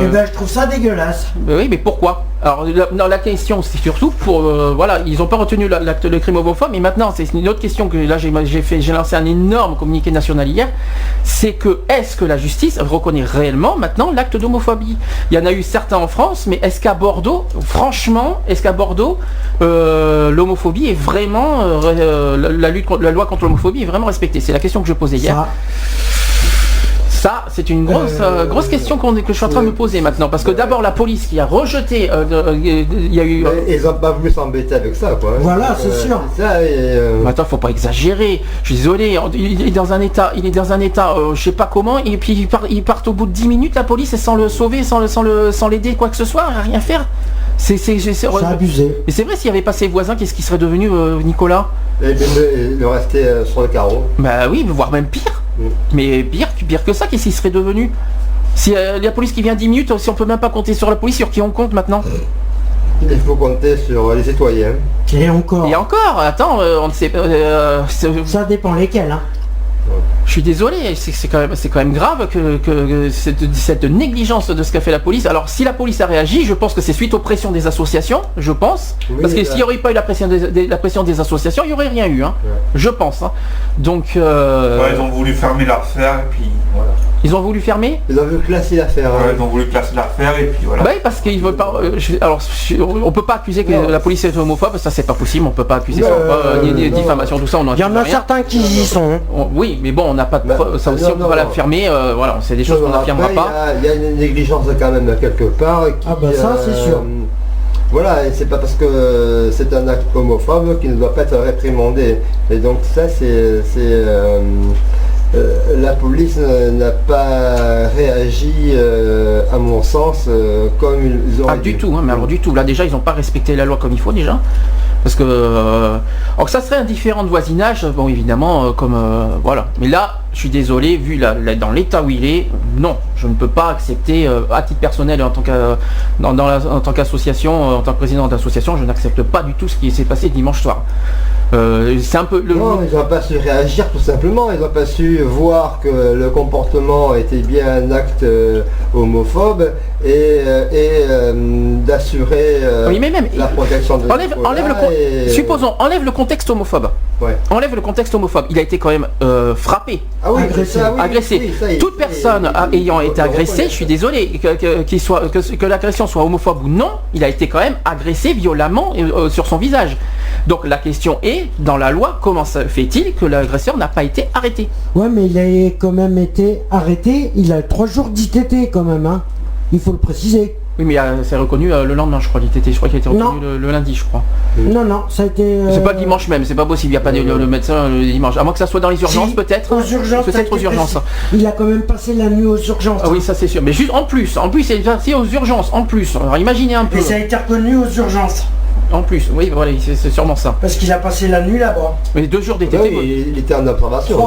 Eh ben, je trouve ça dégueulasse. Oui, mais pourquoi? Alors, la question, c'est surtout pour, ils n'ont pas retenu le crime homophobe, mais maintenant, c'est une autre question que là, j'ai lancé un énorme communiqué national hier, c'est que, est-ce que la justice reconnaît réellement maintenant l'acte d'homophobie? Il y en a eu certains en France, mais est-ce qu'à Bordeaux, franchement, l'homophobie est vraiment, la loi contre l'homophobie est vraiment respectée? C'est la question que je posais hier. Ça, c'est une grosse question que je suis en train de me poser maintenant. Parce que d'abord, la police qui a rejeté... il y a eu... Ils n'ont pas voulu s'embêter avec ça, quoi. Voilà, c'est sûr. Attends, faut pas exagérer. Je suis désolé, il est dans un état, je sais pas comment, et puis ils partent au bout de 10 minutes, la police, et sans le sauver, sans l'aider, quoi que ce soit, rien faire. C'est abusé. Et c'est vrai, s'il n'y avait pas ses voisins, qu'est-ce qui serait devenu Nicolas? Il restait sur le carreau. Bah oui, voire même pire. Mais pire que ça, qu'est-ce qui serait devenu? Si la police qui vient 10 minutes, si on peut même pas compter sur la police, sur qui on compte maintenant? Il faut compter sur les citoyens. Et encore, attends, on ne sait pas... ça dépend lesquels, hein. Je suis désolé, c'est quand même grave que cette négligence de ce qu'a fait la police. Alors si la police a réagi, je pense que c'est suite aux pressions des associations, je pense. Oui, parce que s'il n'y aurait pas eu la pression des associations, il n'y aurait rien eu, hein. Ouais. Je pense. Hein. Donc... ils ont voulu fermer l'affaire et puis voilà. Ils ont voulu fermer? Ils ont voulu classer l'affaire. Ouais, ils ont voulu classer l'affaire et puis voilà. Bah oui, parce qu'ils veulent pas... on peut pas accuser que la police est homophobe, ça c'est pas possible, on peut pas accuser ça, ni diffamation, tout ça, on en... Il y en a certains qui y sont. Oui, mais bon, on n'a pas de preuve, ça aussi on peut pas l'affirmer, voilà, c'est des choses qu'on n'affirmera pas. Il y a une négligence quand même quelque part. Ça c'est sûr. Voilà, et c'est pas parce que c'est un acte homophobe qu'il ne doit pas être réprimandé. Et donc ça la police n'a pas réagi, à mon sens, comme ils ont... du tout, hein, mais alors du tout. Là déjà, ils n'ont pas respecté la loi comme il faut déjà. Parce que... alors ça serait un différent de voisinage, bon évidemment, voilà. Mais là, je suis désolé, vu dans l'état où il est, non, je ne peux pas accepter, à titre personnel, en tant qu'association, en tant que président d'association, je n'accepte pas du tout ce qui s'est passé dimanche soir. C'est un peu... Non, ils n'ont pas su réagir tout simplement, ils n'ont pas su voir que le comportement était bien un acte homophobe et d'assurer la protection de supposons, enlève le contexte homophobe. Ouais. Enlève le contexte homophobe. Il a été quand même frappé, agressé. Toute personne ayant été agressée, je suis désolé, que l'agression soit homophobe ou non, il a été quand même agressé violemment sur son visage. Donc la question est, dans la loi, comment ça fait-il que l'agresseur n'a pas été arrêté? Ouais, mais il a quand même été arrêté, il a 3 jours d'ITT quand même, hein. Il faut le préciser. Oui, mais c'est reconnu le lendemain, je crois. Je crois qu'il a été reconnu le lundi, je crois. Non, ça a été... C'est pas le dimanche même, c'est pas possible, il n'y a pas le médecin le dimanche. À moins que ça soit dans les urgences, peut-être. Aux urgences. Peut-être aux urgences. Il a quand même passé la nuit aux urgences. Ah oui, ça c'est sûr. Mais juste en plus, c'est parti aux urgences, en plus. Alors imaginez un peu. Et ça a été reconnu aux urgences. En plus, oui, voilà, c'est sûrement ça. Parce qu'il a passé la nuit là-bas. Mais 2 jours d'ITT. Oui, il était en observation.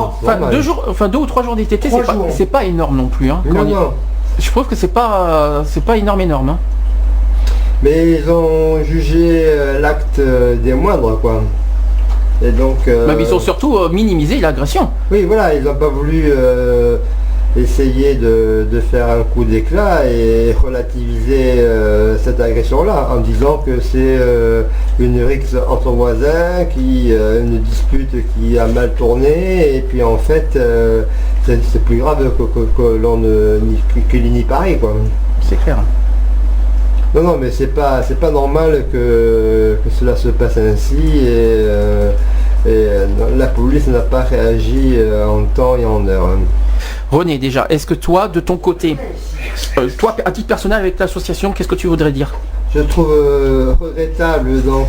Enfin 2 ou 3 jours d'ITT, c'est pas énorme non plus. Hein, non. Je trouve que c'est pas énorme. Hein. Mais ils ont jugé l'acte des moindres, quoi. Et donc. Mais ils ont surtout minimisé l'agression. Oui, voilà, ils n'ont pas voulu essayer de faire un coup d'éclat et relativiser cette agression-là en disant que c'est une rixe entre voisins, une dispute qui a mal tourné, et puis en fait c'est plus grave qu'il n'y paraît, quoi. C'est clair. Non, mais c'est pas normal que cela se passe ainsi, et la police n'a pas réagi en temps et en heure. René, déjà, est-ce que toi, de ton côté, toi, à titre personnel avec l'association, qu'est-ce que tu voudrais dire? Je trouve regrettable donc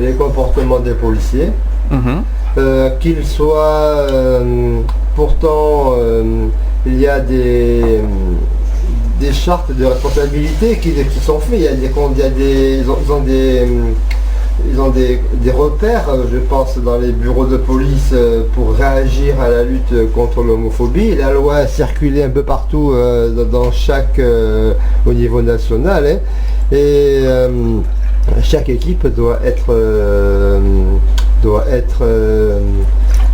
les comportements des policiers, qu'ils soient pourtant il y a des chartes de responsabilité qui sont faites. Ils ont des repères, je pense, dans les bureaux de police pour réagir à la lutte contre l'homophobie. La loi a circulé un peu partout dans au niveau national, hein, et chaque équipe doit être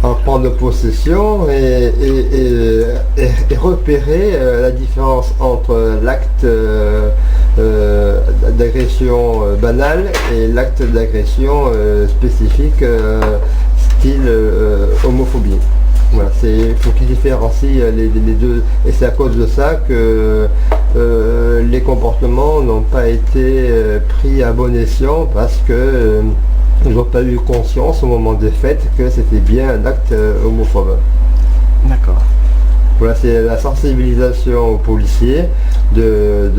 en prendre possession et repérer la différence entre l'acte d'agression banale et l'acte d'agression spécifique style homophobie. Voilà, il faut qu'ils différencient les deux, et c'est à cause de ça que les comportements n'ont pas été pris à bon escient, parce que ils n'ont pas eu conscience au moment des faits que c'était bien un acte homophobe. D'accord. Voilà, c'est la sensibilisation aux policiers de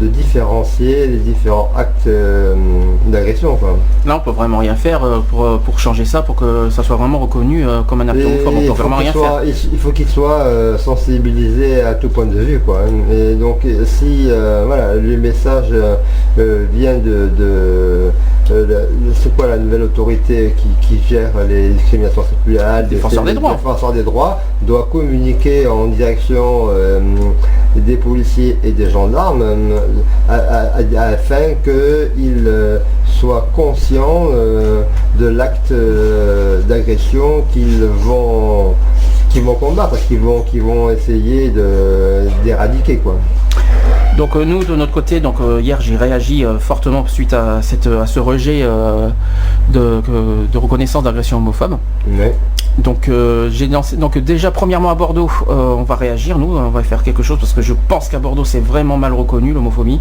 différencier les différents actes d'agression. Là, on peut vraiment rien faire pour changer ça, pour que ça soit vraiment reconnu comme un acte homophobe. On peut vraiment rien faire. Il faut qu'ils soient sensibilisés à tout point de vue, quoi. Et donc, si le message vient c'est quoi la nouvelle autorité qui gère les discriminations sexuelles, défenseur des droits, doit communiquer en direction des policiers et des gendarmes afin qu'ils soient conscients de l'acte d'agression qu'ils vont combattre, qu'ils vont essayer d'éradiquer, quoi. Donc nous de notre côté, hier j'ai réagi fortement suite à ce rejet de reconnaissance d'agression homophobe. Ouais. Donc j'ai lancé, déjà premièrement à Bordeaux, on va réagir, nous on va faire quelque chose, parce que je pense qu'à Bordeaux c'est vraiment mal reconnu l'homophobie.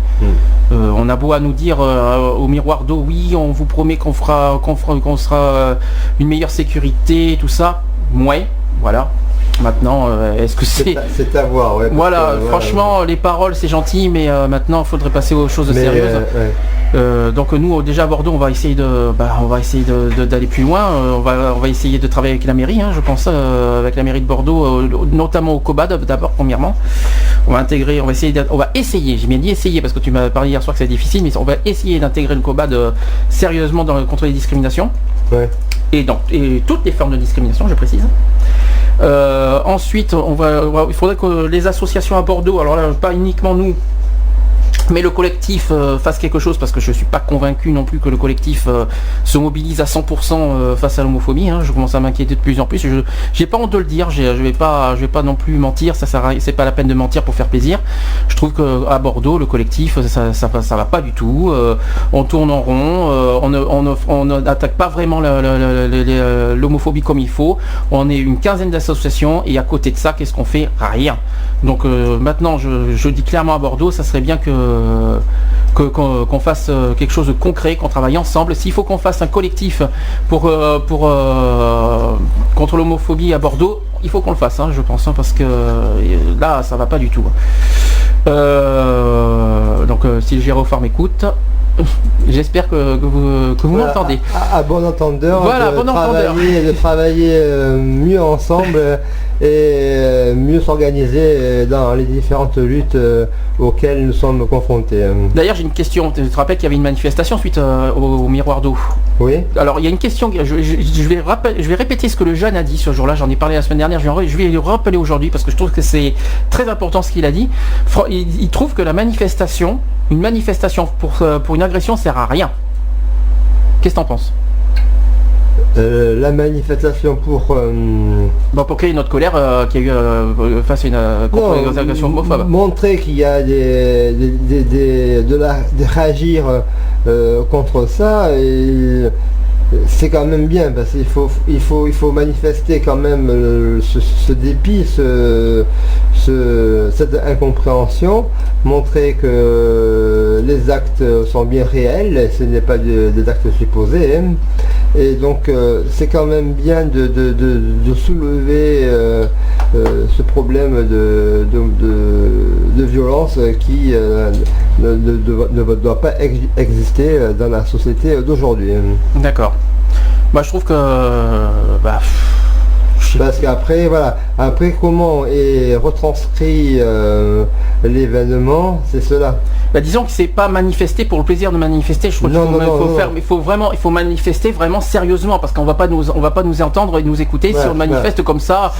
On a beau à nous dire au miroir d'eau, oui on vous promet qu'on sera une meilleure sécurité, tout ça. Ouais, voilà. Maintenant, est-ce que c'est à voir, ouais. Voilà, franchement, les paroles c'est gentil, mais maintenant il faudrait passer aux choses sérieuses. Donc nous, déjà à Bordeaux, on va essayer d'aller plus loin. On va essayer de travailler avec la mairie, je pense, avec la mairie de Bordeaux, notamment au COBAD d'abord, premièrement. On va essayer, j'ai bien dit essayer, parce que tu m'as parlé hier soir que c'est difficile, mais on va essayer d'intégrer le COBAD sérieusement contre les discriminations. Ouais. Et toutes les formes de discrimination, je précise. Ensuite, il faudrait que les associations à Bordeaux, alors là, pas uniquement nous, mais le collectif fasse quelque chose, parce que je ne suis pas convaincu non plus que le collectif se mobilise à 100% face à l'homophobie. Je commence à m'inquiéter de plus en plus. J'ai pas honte de le dire, je vais pas non plus mentir, c'est pas la peine de mentir pour faire plaisir. Je trouve qu'à Bordeaux, le collectif, ça va pas du tout. On tourne en rond, on n'attaque pas vraiment l'homophobie comme il faut. On est une quinzaine d'associations, et à côté de ça, qu'est-ce qu'on fait? Rien. Donc maintenant, je dis clairement à Bordeaux, ça serait bien qu'on fasse quelque chose de concret, qu'on travaille ensemble. S'il faut qu'on fasse un collectif contre l'homophobie à Bordeaux, il faut qu'on le fasse, je pense, parce que là ça va pas du tout. Donc si le gyrophare m'écoute, j'espère que vous Voilà, m'entendez. À bon entendeur, Voilà, bon entendeur. de travailler mieux ensemble et mieux s'organiser dans les différentes luttes auxquelles nous sommes confrontés. D'ailleurs, j'ai une question. Tu te rappelles qu'il y avait une manifestation suite au miroir d'eau? Oui. Alors, il y a une question. Je vais répéter ce que le jeune a dit ce jour-là. J'en ai parlé la semaine dernière. Je vais le rappeler aujourd'hui parce que je trouve que c'est très important ce qu'il a dit. Il trouve que une manifestation pour une agression sert à rien. Qu'est-ce que t'en penses? La manifestation pour Pour créer notre colère qu'il y a eu face à contre les agressions homophobes. montrer qu'il y a de réagir contre ça, et c'est quand même bien parce qu'il faut manifester quand même ce dépit, cette incompréhension, montrer que les actes sont bien réels, ce n'est pas des actes supposés, hein. Et donc c'est quand même bien de soulever ce problème de violence qui ne doit pas exister dans la société d'aujourd'hui. D'accord. Je trouve que parce qu'après, voilà, comment est retranscrit l'événement, c'est cela. Disons que c'est pas manifester pour le plaisir de manifester. Je trouve qu'il faut manifester vraiment sérieusement parce qu'on va pas nous entendre et nous écouter si on manifeste comme ça.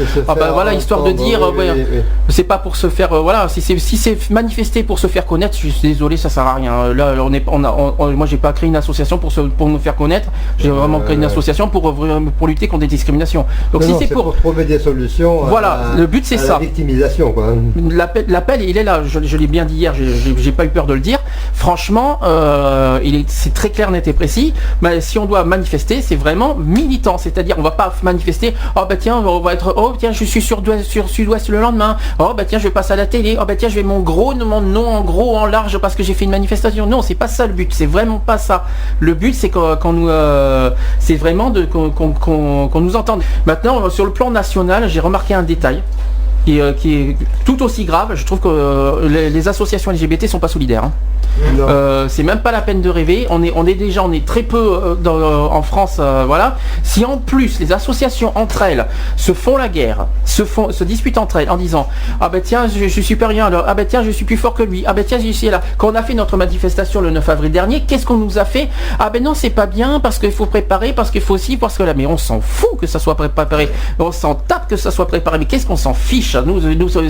Histoire de dire, c'est pas pour se faire, si c'est manifester pour se faire connaître, je suis désolé, ça sert à rien. Là, moi j'ai pas créé une association pour nous faire connaître. J'ai vraiment créé une association pour lutter contre des discriminations. Donc c'est pour trouver des solutions. Le but c'est ça. La victimisation, quoi. L'appel, il est là. Je l'ai bien dit hier. J'ai pas eu peur de le dire. Franchement, c'est très clair, net et précis. Mais si on doit manifester, c'est vraiment militant. C'est-à-dire, on va pas manifester. On va être. Je suis sur Sud-Ouest le lendemain. Je passe à la télé. Je vais mon nom en gros, en large parce que j'ai fait une manifestation. Non, c'est pas ça le but. C'est vraiment pas ça. Le but, c'est c'est vraiment qu'on nous entende. Maintenant, sur le plan national, j'ai remarqué un détail qui est tout aussi grave. Je trouve que les associations LGBT sont pas solidaires. C'est même pas la peine de rêver. On est très peu en France, voilà. Si en plus les associations entre elles se font la guerre, se disputent entre elles en disant je suis pas rien alors, je suis plus fort que lui, j'ai ici là. Quand on a fait notre manifestation le 9 avril dernier, qu'est-ce qu'on nous a fait? Non, c'est pas bien parce qu'il faut préparer, parce qu'il faut aussi, parce que là, mais on s'en fout que ça soit préparé, on s'en tape que ça soit préparé, mais qu'est-ce qu'on s'en fiche? Nous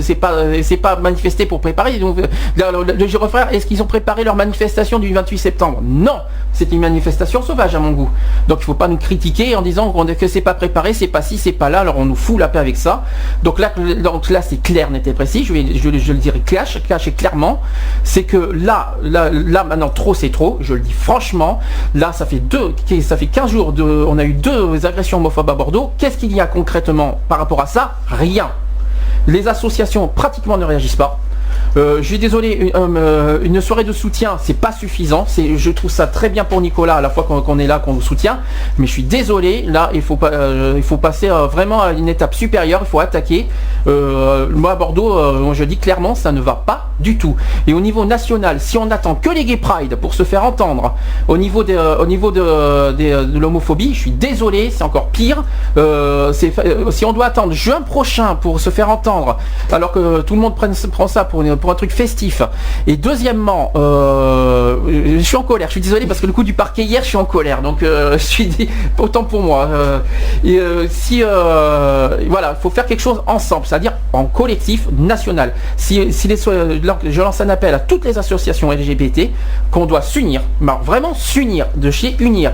c'est pas manifester pour préparer. Donc, le gyrophare, est-ce qu'ils ont préparé leur manifestation du 28 septembre? Non, c'est une manifestation sauvage à mon goût. Donc il faut pas nous critiquer en disant que c'est pas préparé, c'est pas ci, c'est pas là, alors on nous fout la paix avec ça. Donc là c'est clair, net et précis, je le dirai clash et clairement, c'est que là maintenant trop c'est trop, je le dis franchement, là ça fait 15 jours, on a eu 2 agressions homophobes à Bordeaux. Qu'est-ce qu'il y a concrètement par rapport à ça? Rien. Les associations pratiquement ne réagissent pas. Je suis désolé, une soirée de soutien, c'est pas suffisant. Je trouve ça très bien pour Nicolas à la fois qu'on est là, qu'on nous soutient, mais je suis désolé, là il faut passer vraiment à une étape supérieure, il faut attaquer. Moi à Bordeaux, je dis clairement, ça ne va pas du tout. Et au niveau national, si on attend que les Gay Pride pour se faire entendre, au niveau de l'homophobie, je suis désolé, c'est encore pire. Si on doit attendre juin prochain pour se faire entendre, alors que tout le monde prend ça pour un truc festif. Et deuxièmement, je suis en colère, je suis désolé parce que le coup du parquet hier, je suis en colère, donc je suis autant pour moi. Voilà, il faut faire quelque chose ensemble, c'est-à-dire en collectif national. Je lance un appel à toutes les associations LGBT qu'on doit s'unir, vraiment s'unir, unir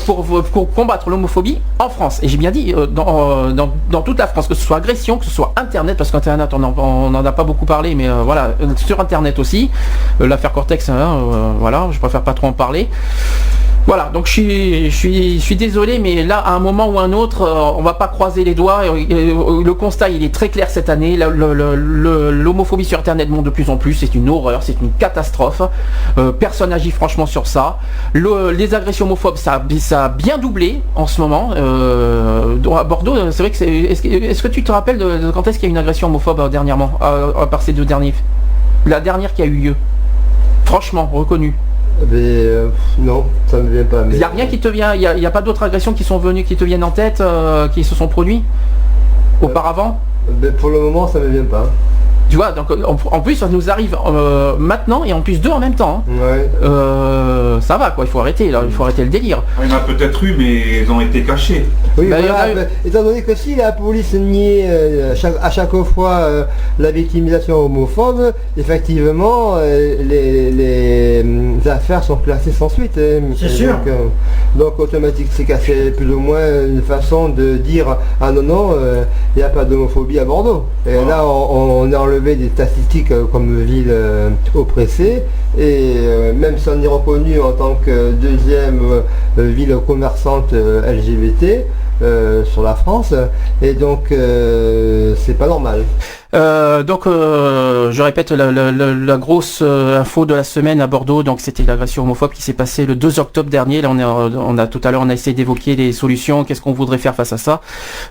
pour combattre l'homophobie en France. Et j'ai bien dit dans toute la France, que ce soit agression, que ce soit internet, parce qu'internet on n'en a pas beaucoup parlé, mais voilà, sur internet aussi, l'affaire Cortex, voilà, je préfère pas trop en parler. Voilà, donc je suis désolé, mais là, à un moment ou un autre, on va pas croiser les doigts. Le constat, il est très clair cette année. L'homophobie sur Internet monte de plus en plus. C'est une horreur, c'est une catastrophe. Personne n'agit franchement sur ça. Les agressions homophobes, ça a bien doublé en ce moment. À Bordeaux, c'est vrai que est-ce que tu te rappelles de quand est-ce qu'il y a eu une agression homophobe dernièrement, à part ces 2 derniers? La dernière qui a eu lieu. Franchement, reconnue. Mais non, ça me vient pas. Il n'y a rien qui te vient, il n'y a pas d'autres agressions qui sont venues, qui te viennent en tête, qui se sont produits auparavant? Mais pour le moment, ça me vient pas. Tu vois, donc en plus ça nous arrive maintenant et en plus deux en même temps. Hein. Ouais. Ça va quoi, il faut arrêter là, il faut arrêter le délire. Il y en a peut-être eu, mais ils ont été cachés. Oui, Bah, voilà, étant donné que si la police nie à chaque fois la victimisation homophobe, effectivement, les affaires sont classées sans suite. C'est sûr. Donc automatique, c'est cassé plus ou moins une façon de dire ah non, il n'y a pas d'homophobie à Bordeaux. Et là, on a enlevé des statistiques comme ville oppressée, et même si on est reconnu en tant que deuxième ville commerçante LGBT sur la France, et donc c'est pas normal. Je répète la grosse info de la semaine à Bordeaux, donc c'était l'agression homophobe qui s'est passée le 2 octobre dernier. Là tout à l'heure on a essayé d'évoquer les solutions, qu'est-ce qu'on voudrait faire face à ça.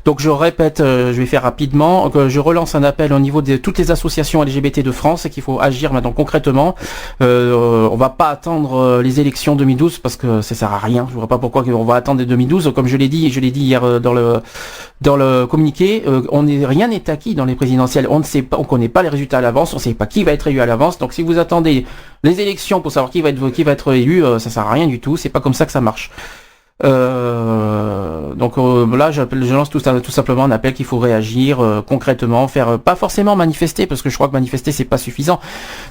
Donc je répète, je vais faire rapidement, que je relance un appel au niveau de toutes les associations LGBT de France et qu'il faut agir maintenant concrètement. On va pas attendre les élections 2012 parce que ça sert à rien. Je vois pas pourquoi on va attendre les 2012. Comme je l'ai dit hier dans le communiqué, rien n'est acquis dans les présidentielles. On ne sait pas, on connaît pas les résultats à l'avance, on ne sait pas qui va être élu à l'avance. Donc si vous attendez les élections pour savoir qui va être élu, ça sert à rien du tout. C'est pas comme ça que ça marche. Là, je lance tout simplement un appel qu'il faut réagir concrètement, faire pas forcément manifester parce que je crois que manifester c'est pas suffisant.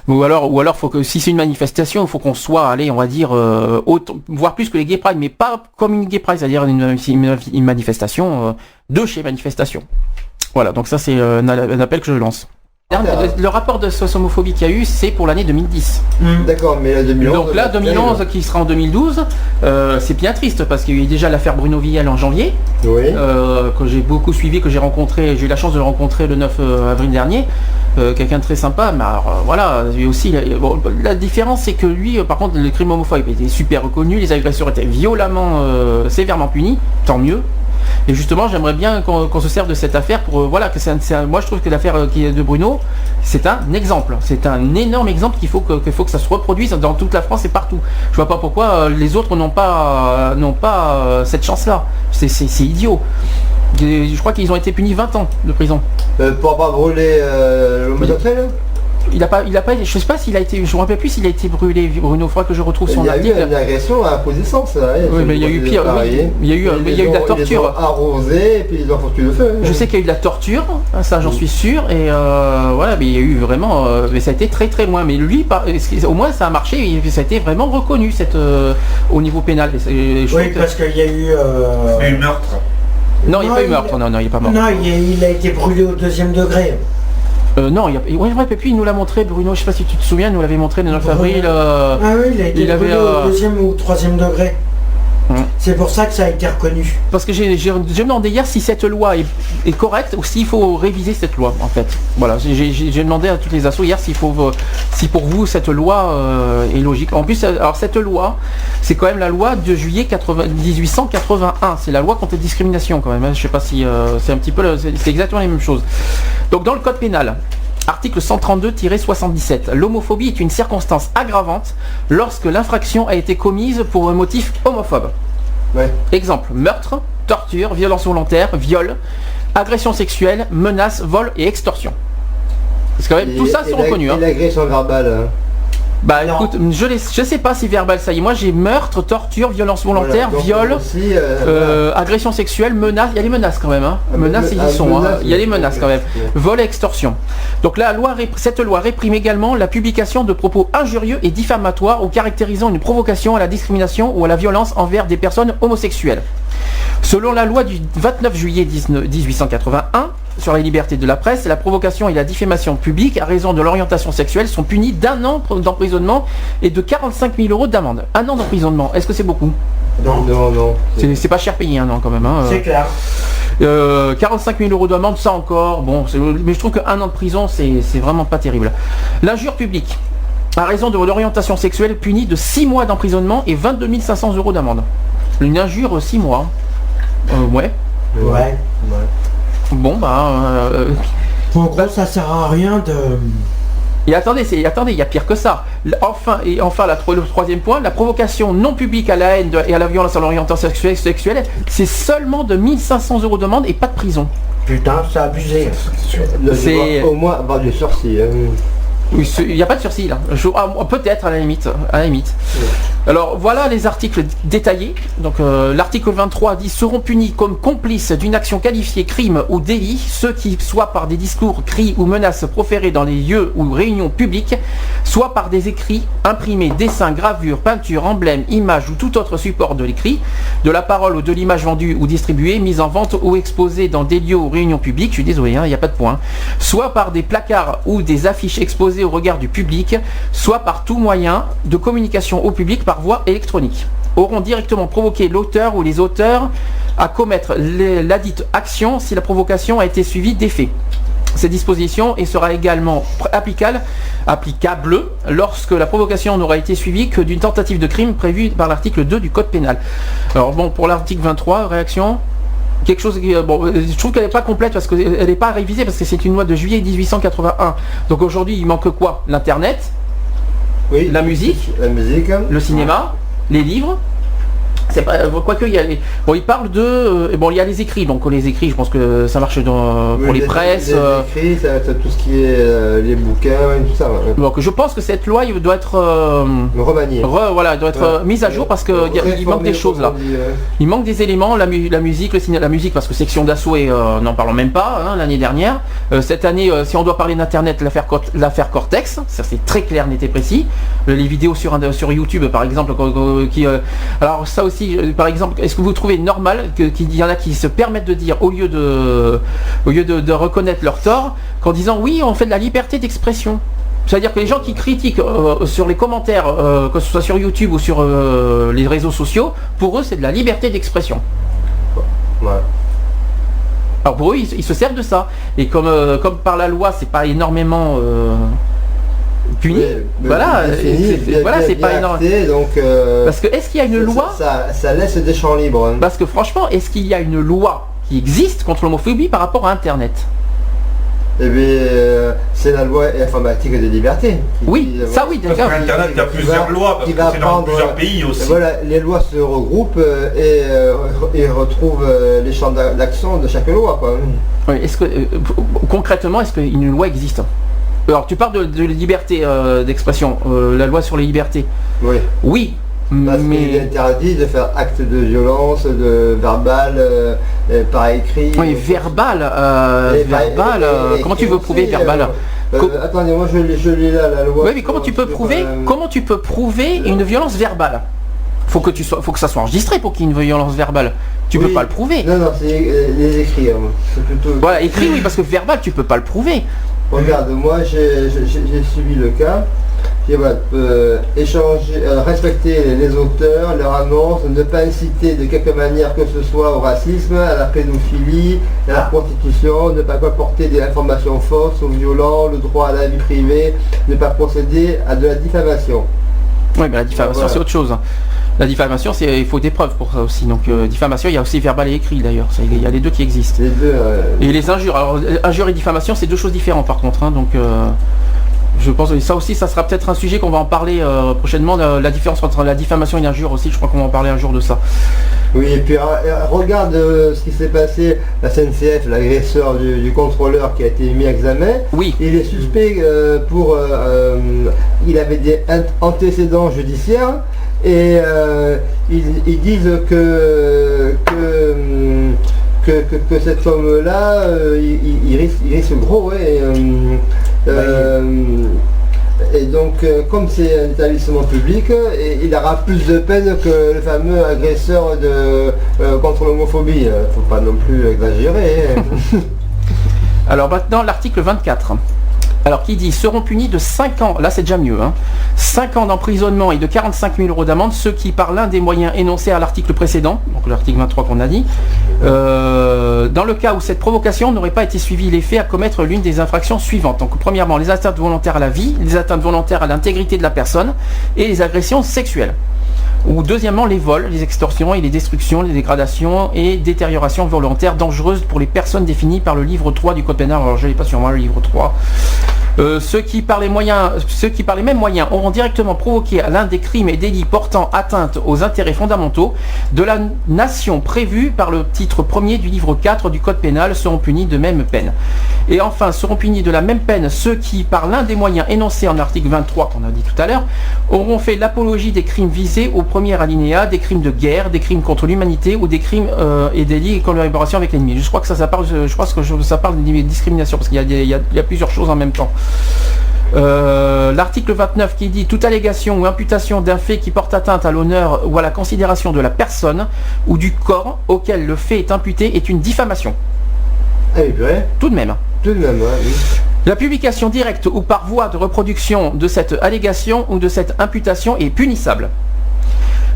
Ou alors faut que si c'est une manifestation, il faut qu'on soit, on va dire voire plus que les Gay Pride, mais pas comme une Gay Pride, c'est-à-dire une manifestation de chez manifestation. Voilà, donc ça c'est un appel que je lance. Le rapport de homophobie qu'il y a eu, c'est pour l'année 2010. D'accord, mais la 2011... Donc là, 2011 qui sera en 2012, c'est bien triste parce qu'il y a eu déjà l'affaire Bruno Vielle en janvier, oui. Que j'ai beaucoup suivi, que j'ai eu la chance de le rencontrer le 9 avril dernier. Quelqu'un de très sympa, mais alors voilà, lui aussi, la différence c'est que lui, par contre, le crime homophobe était super reconnu, les agressions étaient violemment, sévèrement punies, tant mieux. Et justement, j'aimerais bien qu'on se serve de cette affaire pour moi je trouve que l'affaire qui est de Bruno, c'est un exemple, c'est un énorme exemple qu'il faut que ça se reproduise dans toute la France et partout. Je vois pas pourquoi les autres n'ont pas cette chance-là. C'est idiot. Je crois qu'ils ont été punis 20 ans de prison. Pour avoir brûlé l'homosexuel. Il a pas, je sais pas s'il a été, je me rappelle plus s'il a été brûlé, Bruno, il faudra que je retrouve son article. Il y a eu une agression à connaissance. Oui, mais il y a eu pire, il y a eu de la torture. Ils ont arrosé et puis ils ont foutu le feu. Je sais qu'il y a eu de la torture, ça j'en suis sûr, et voilà, mais il y a eu vraiment, mais ça a été très très loin. Mais lui, au moins ça a marché, et ça a été vraiment reconnu au niveau pénal. Oui, parce qu'il y a eu... Il y a eu meurtre. Non, il n'y a pas eu meurtre, non, il n'est pas mort. Non, il a été brûlé au 2e degré. Non, et puis il nous l'a montré, Bruno, je sais pas si tu te souviens, il nous l'avait montré le 9 avril. Ah oui, il a été brûlé au 2e ou 3e degré. C'est pour ça que ça a été reconnu. Parce que j'ai demandé hier si cette loi est correcte ou s'il faut réviser cette loi, en fait. Voilà, j'ai demandé à toutes les assos hier si pour vous cette loi est logique. En plus, alors cette loi, c'est quand même la loi de juillet 1881. C'est la loi contre la discrimination quand même. Hein. Je sais pas si c'est un petit peu, c'est exactement la même chose. Donc dans le code pénal, article 132-77, l'homophobie est une circonstance aggravante lorsque l'infraction a été commise pour un motif homophobe. Ouais. Exemple, meurtre, torture, violence volontaire, viol, agression sexuelle, menace, vol et extorsion. Parce que quand même, tout ça c'est reconnu. Et l'agression verbale. Bah non. Écoute, je sais pas si verbal ça y est. Moi j'ai meurtre, torture, violence volontaire, viol, aussi, agression sexuelle, menace. Il y a les menaces quand même. Hein. Menaces ils y sont. Il y a les menaces quand même. Vol et extorsion. Donc cette loi réprime également la publication de propos injurieux et diffamatoires ou caractérisant une provocation à la discrimination ou à la violence envers des personnes homosexuelles. Selon la loi du 29 juillet 1881 sur les libertés de la presse, la provocation et la diffamation publique à raison de l'orientation sexuelle sont punies d'1 an d'emprisonnement et de 45 000 € d'amende. 1 an d'emprisonnement, est-ce que c'est beaucoup? Non. C'est pas cher payé un an quand même. Hein. C'est clair. 45 000 € d'amende, ça encore, bon, mais je trouve que 1 an de prison, c'est vraiment pas terrible. L'injure publique, à raison de l'orientation sexuelle, punie de 6 mois d'emprisonnement et 22 500 € d'amende. Une injure, 6 mois. Ouais. Bon, bah... en gros, ça sert à rien Et attendez, il y a pire que ça. Enfin, le troisième point, la provocation non publique à la haine et à la violence à l'orientation sexuelle, c'est seulement de 1 500 € d'amende et pas de prison. Putain, c'est abusé. C'est au moins avoir du sursis. Oui, il n'y a pas de sursis là. Peut-être à la limite. Ouais. Alors voilà les articles détaillés. Donc l'article 23 dit seront punis comme complices d'une action qualifiée crime ou délit ceux qui, soit par des discours, cris ou menaces proférés dans les lieux ou réunions publiques, soit par des écrits, imprimés, dessins, gravures, peintures, emblèmes, images ou tout autre support de l'écrit, de la parole ou de l'image vendue ou distribuée, mise en vente ou exposée dans des lieux ou réunions publiques, je suis désolé, il n'y a pas de point, soit par des placards ou des affiches exposées au regard du public, soit par tout moyen de communication au public par voie électronique, auront directement provoqué l'auteur ou les auteurs à commettre la dite action si la provocation a été suivie d'effet. Cette disposition sera également applicable lorsque la provocation n'aura été suivie que d'une tentative de crime prévue par l'article 2 du Code pénal. Alors bon, pour l'article 23, réaction quelque chose qui, je trouve qu'elle n'est pas complète parce qu'elle n'est pas révisée parce que c'est une loi de juillet 1881. Donc aujourd'hui, il manque quoi? L'internet, oui, la musique, le cinéma, les livres. C'est pas, quoique il y a les, il parle de il y a les écrits, donc les écrits, je pense que ça marche pour les presses. Les écrits, ça tout ce qui est les bouquins et tout ça. Ouais. Donc je pense que cette loi il doit être remaniée. Doit être mise à jour parce que il manque des choses là. Il manque des éléments, la musique, le cinéma, la musique parce que section d'assaut et n'en parlons même pas l'année dernière. Cette année, si on doit parler d'internet, l'affaire Cortex, ça c'est très clair, net et précis. Les vidéos sur YouTube par exemple, alors ça aussi. Par exemple, est-ce que vous trouvez normal qu'il y en a qui se permettent de dire au lieu de reconnaître leur tort qu'en disant oui on fait de la liberté d'expression, c'est-à-dire que les gens qui critiquent sur les commentaires que ce soit sur YouTube ou sur les réseaux sociaux, pour eux c'est de la liberté d'expression. Ouais. Alors pour eux ils se servent de ça et comme par la loi c'est pas énormément puni, c'est pas énorme. Donc, parce que est-ce qu'il y a une loi ça laisse des champs libres. Hein. Parce que franchement, est-ce qu'il y a une loi qui existe contre l'homophobie par rapport à Internet? Eh bien, c'est la loi informatique de liberté. Oui, ça oui, d'accord. Parce qu'Internet, il y a plusieurs lois, parce que c'est dans plusieurs pays aussi. Voilà, les lois se regroupent et retrouvent les champs d'action de chaque loi. Quoi. Oui, est-ce que concrètement, est-ce qu'une loi existe? Alors tu parles de liberté d'expression, la loi sur les libertés. Oui. Oui. Parce qu'il est interdit de faire acte de violence, de verbal, par écrit. Oui, verbal. Comment tu veux prouver verbal? Attendez, moi je lis là la loi. Oui, mais comment tu peux prouver une violence verbale? Faut que ça soit enregistré pour qu'il y ait une violence verbale. Tu peux pas le prouver. Non, c'est les écrits. C'est plutôt. Voilà, écrit oui, parce que verbal tu peux pas le prouver. Regarde, moi j'ai suivi le cas. Respecter les auteurs, leur annonce, ne pas inciter de quelque manière que ce soit au racisme, à la pédophilie, à la prostitution, ne pas apporter des informations fausses ou violentes, le droit à la vie privée, ne pas procéder à de la diffamation. Oui, mais la diffamation c'est autre chose. La diffamation, il faut des preuves pour ça aussi. Donc diffamation, il y a aussi verbal et écrit d'ailleurs. Il y a les deux qui existent. Les deux, et les injures. Alors injures et diffamation, c'est deux choses différentes par contre. Donc je pense que ça aussi, ça sera peut-être un sujet qu'on va en parler prochainement. La différence entre la diffamation et l'injure aussi, je crois qu'on va en parler un jour de ça. Oui, et puis regarde ce qui s'est passé, la SNCF, l'agresseur du contrôleur qui a été mis à examen. Oui. Il est suspect il avait des antécédents judiciaires et ils disent que cet homme-là, il risque gros, ouais. Et donc, comme c'est un établissement public, il aura plus de peine que le fameux agresseur contre l'homophobie. Faut pas non plus exagérer. Alors maintenant, l'article 24. Alors qui dit seront punis de 5 ans, là c'est déjà mieux, 5 ans d'emprisonnement et de 45 000 € d'amende, ceux qui par l'un des moyens énoncés à l'article précédent, donc l'article 23 qu'on a dit, dans le cas où cette provocation n'aurait pas été suivie les faits à commettre l'une des infractions suivantes. Donc premièrement, les atteintes volontaires à la vie, les atteintes volontaires à l'intégrité de la personne et les agressions sexuelles. Ou deuxièmement, les vols, les extorsions et les destructions, les dégradations et détériorations volontaires dangereuses pour les personnes définies par le livre 3 du Code pénal. Alors je n'ai pas sur moi le livre 3. Ceux qui par les mêmes moyens auront directement provoqué l'un des crimes et délits portant atteinte aux intérêts fondamentaux de la nation prévus par le titre 1er du livre 4 du Code pénal seront punis de même peine. Et enfin, seront punis de la même peine ceux qui, par l'un des moyens énoncés en article 23 qu'on a dit tout à l'heure, auront fait l'apologie des crimes visés au premier alinéa, des crimes de guerre, des crimes contre l'humanité ou des crimes et délits et collaboration avec l'ennemi. Je crois que ça parle de discrimination parce qu'il y a plusieurs choses en même temps. L'article 29 qui dit toute allégation ou imputation d'un fait qui porte atteinte à l'honneur ou à la considération de la personne ou du corps auquel le fait est imputé est une diffamation. Ah oui, vrai. Tout de même. Tout de même, oui. La publication directe ou par voie de reproduction de cette allégation ou de cette imputation est punissable.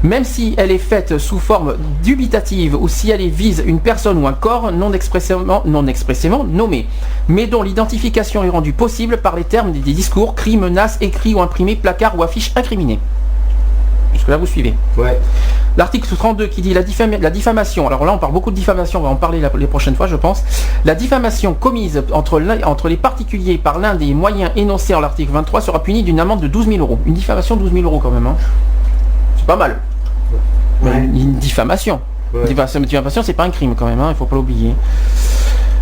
Même si elle est faite sous forme dubitative ou si elle vise une personne ou un corps non expressément nommé, mais dont l'identification est rendue possible par les termes des discours, cris, menaces, écrits ou imprimés, placards ou affiches incriminés. Jusque là vous suivez. Ouais. L'article 32 qui dit la diffamation, alors là on parle beaucoup de diffamation, on va en parler les prochaines fois je pense. La diffamation commise entre les particuliers par l'un des moyens énoncés en l'article 23 sera punie d'une amende de 12 000 €. Une diffamation de 12 000 € quand même. Hein. C'est pas mal. Ouais. Une diffamation. Ouais. Diffamation c'est pas un crime quand même, hein, il faut pas l'oublier.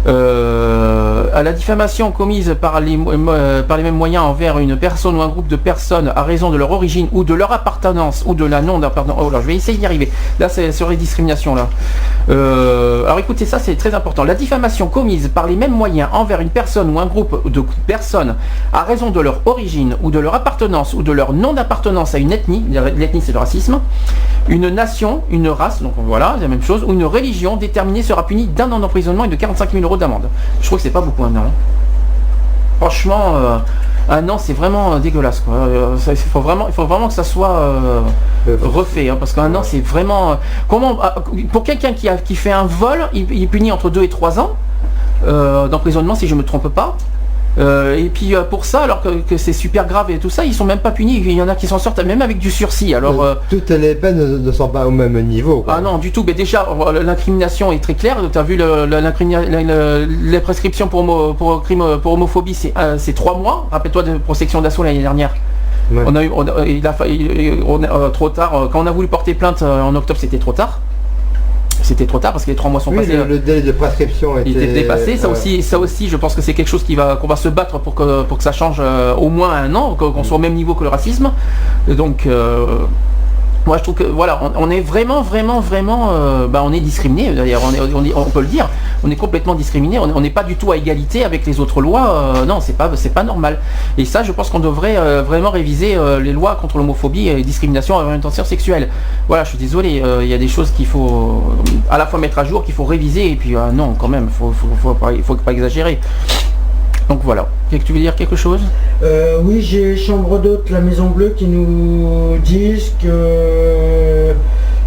À la diffamation commise par les mêmes moyens envers une personne ou un groupe de personnes à raison de leur origine ou de leur appartenance ou de la non-appartenance. Oh là, je vais essayer d'y arriver. Là, c'est sur les discriminations là. Alors écoutez, ça c'est très important. La diffamation commise par les mêmes moyens envers une personne ou un groupe de personnes à raison de leur origine ou de leur appartenance ou de leur non-appartenance à une ethnie, l'ethnie c'est le racisme, une nation, une race, donc voilà, c'est la même chose, ou une religion déterminée sera punie d'un an d'emprisonnement et de 45 000 € d'amende. Je trouve que c'est pas beaucoup un an. Franchement, un an c'est vraiment dégueulasse quoi. Il faut vraiment que ça soit refait, hein, parce qu'un an c'est vraiment. Pour quelqu'un qui fait un vol, il est puni entre 2 et 3 ans d'emprisonnement si je me trompe pas. Et puis pour ça, alors que c'est super grave et tout ça, ils sont même pas punis. Il y en a qui s'en sortent même avec du sursis. Alors toutes les peines ne sont pas au même niveau, quoi. Ah non, du tout. Mais déjà, l'incrimination est très claire. Tu as vu les prescriptions pour crime pour homophobie, c'est 3 mois. Rappelle-toi de protection d'assaut l'année dernière. Ouais. On a trop tard. Quand on a voulu porter plainte en octobre, c'était trop tard. C'était trop tard parce que les 3 mois sont passés. Le délai de prescription était dépassé. Ça aussi, je pense que c'est quelque chose qu'on va se battre pour que ça change au moins un an, qu'on soit au même niveau que le racisme. Donc, moi je trouve que voilà, on est vraiment, on est discriminé. D'ailleurs, on peut le dire, on est complètement discriminé. On n'est pas du tout à égalité avec les autres lois. Non, c'est pas normal. Et ça, je pense qu'on devrait vraiment réviser les lois contre l'homophobie et discrimination à l'orientation sexuelle. Voilà, je suis désolé. Il y a des choses qu'il faut à la fois mettre à jour, qu'il faut réviser. Et puis non, quand même, il faut pas exagérer. Donc voilà. Tu veux dire quelque chose ? Oui, j'ai Chambre d'hôte, la Maison Bleue, qui nous disent que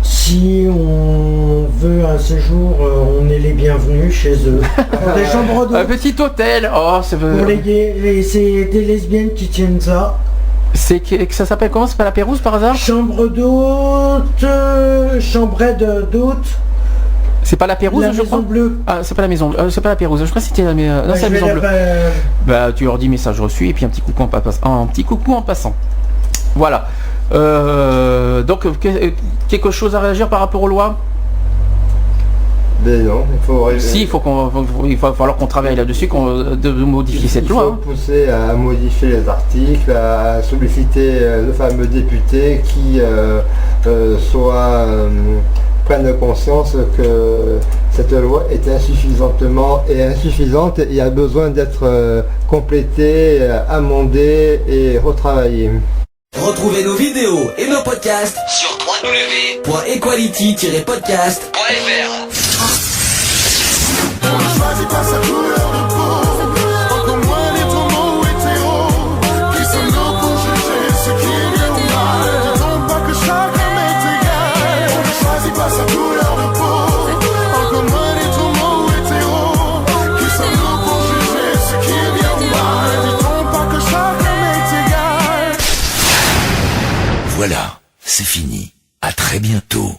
si on veut un séjour, on est les bienvenus chez eux. Des chambres d'hôte. Un petit hôtel. Oh, c'est pour les gays, c'est des lesbiennes qui tiennent ça. C'est que ça s'appelle comment ? C'est pas la Pérouse par hasard ? Chambre d'hôte, chambrette d'hôte. C'est pas la Pérouse, je crois. Bleue. Ah, c'est pas la maison, c'est pas la Pérouse. Je crois que c'était la maison. Non, c'est la Maison Bleue. Bah, tu leur dis message reçu et puis un petit coucou en passant. Voilà. Donc quelque chose à réagir par rapport aux lois ? Ben non, il va falloir qu'on travaille là-dessus, de modifier cette loi. Il faut pousser à modifier les articles, à solliciter le fameux député qui prennent conscience que cette loi est insuffisante et a besoin d'être complétée, amendée et retravaillée. Retrouvez nos vidéos et nos podcasts sur Voilà, c'est fini. À très bientôt.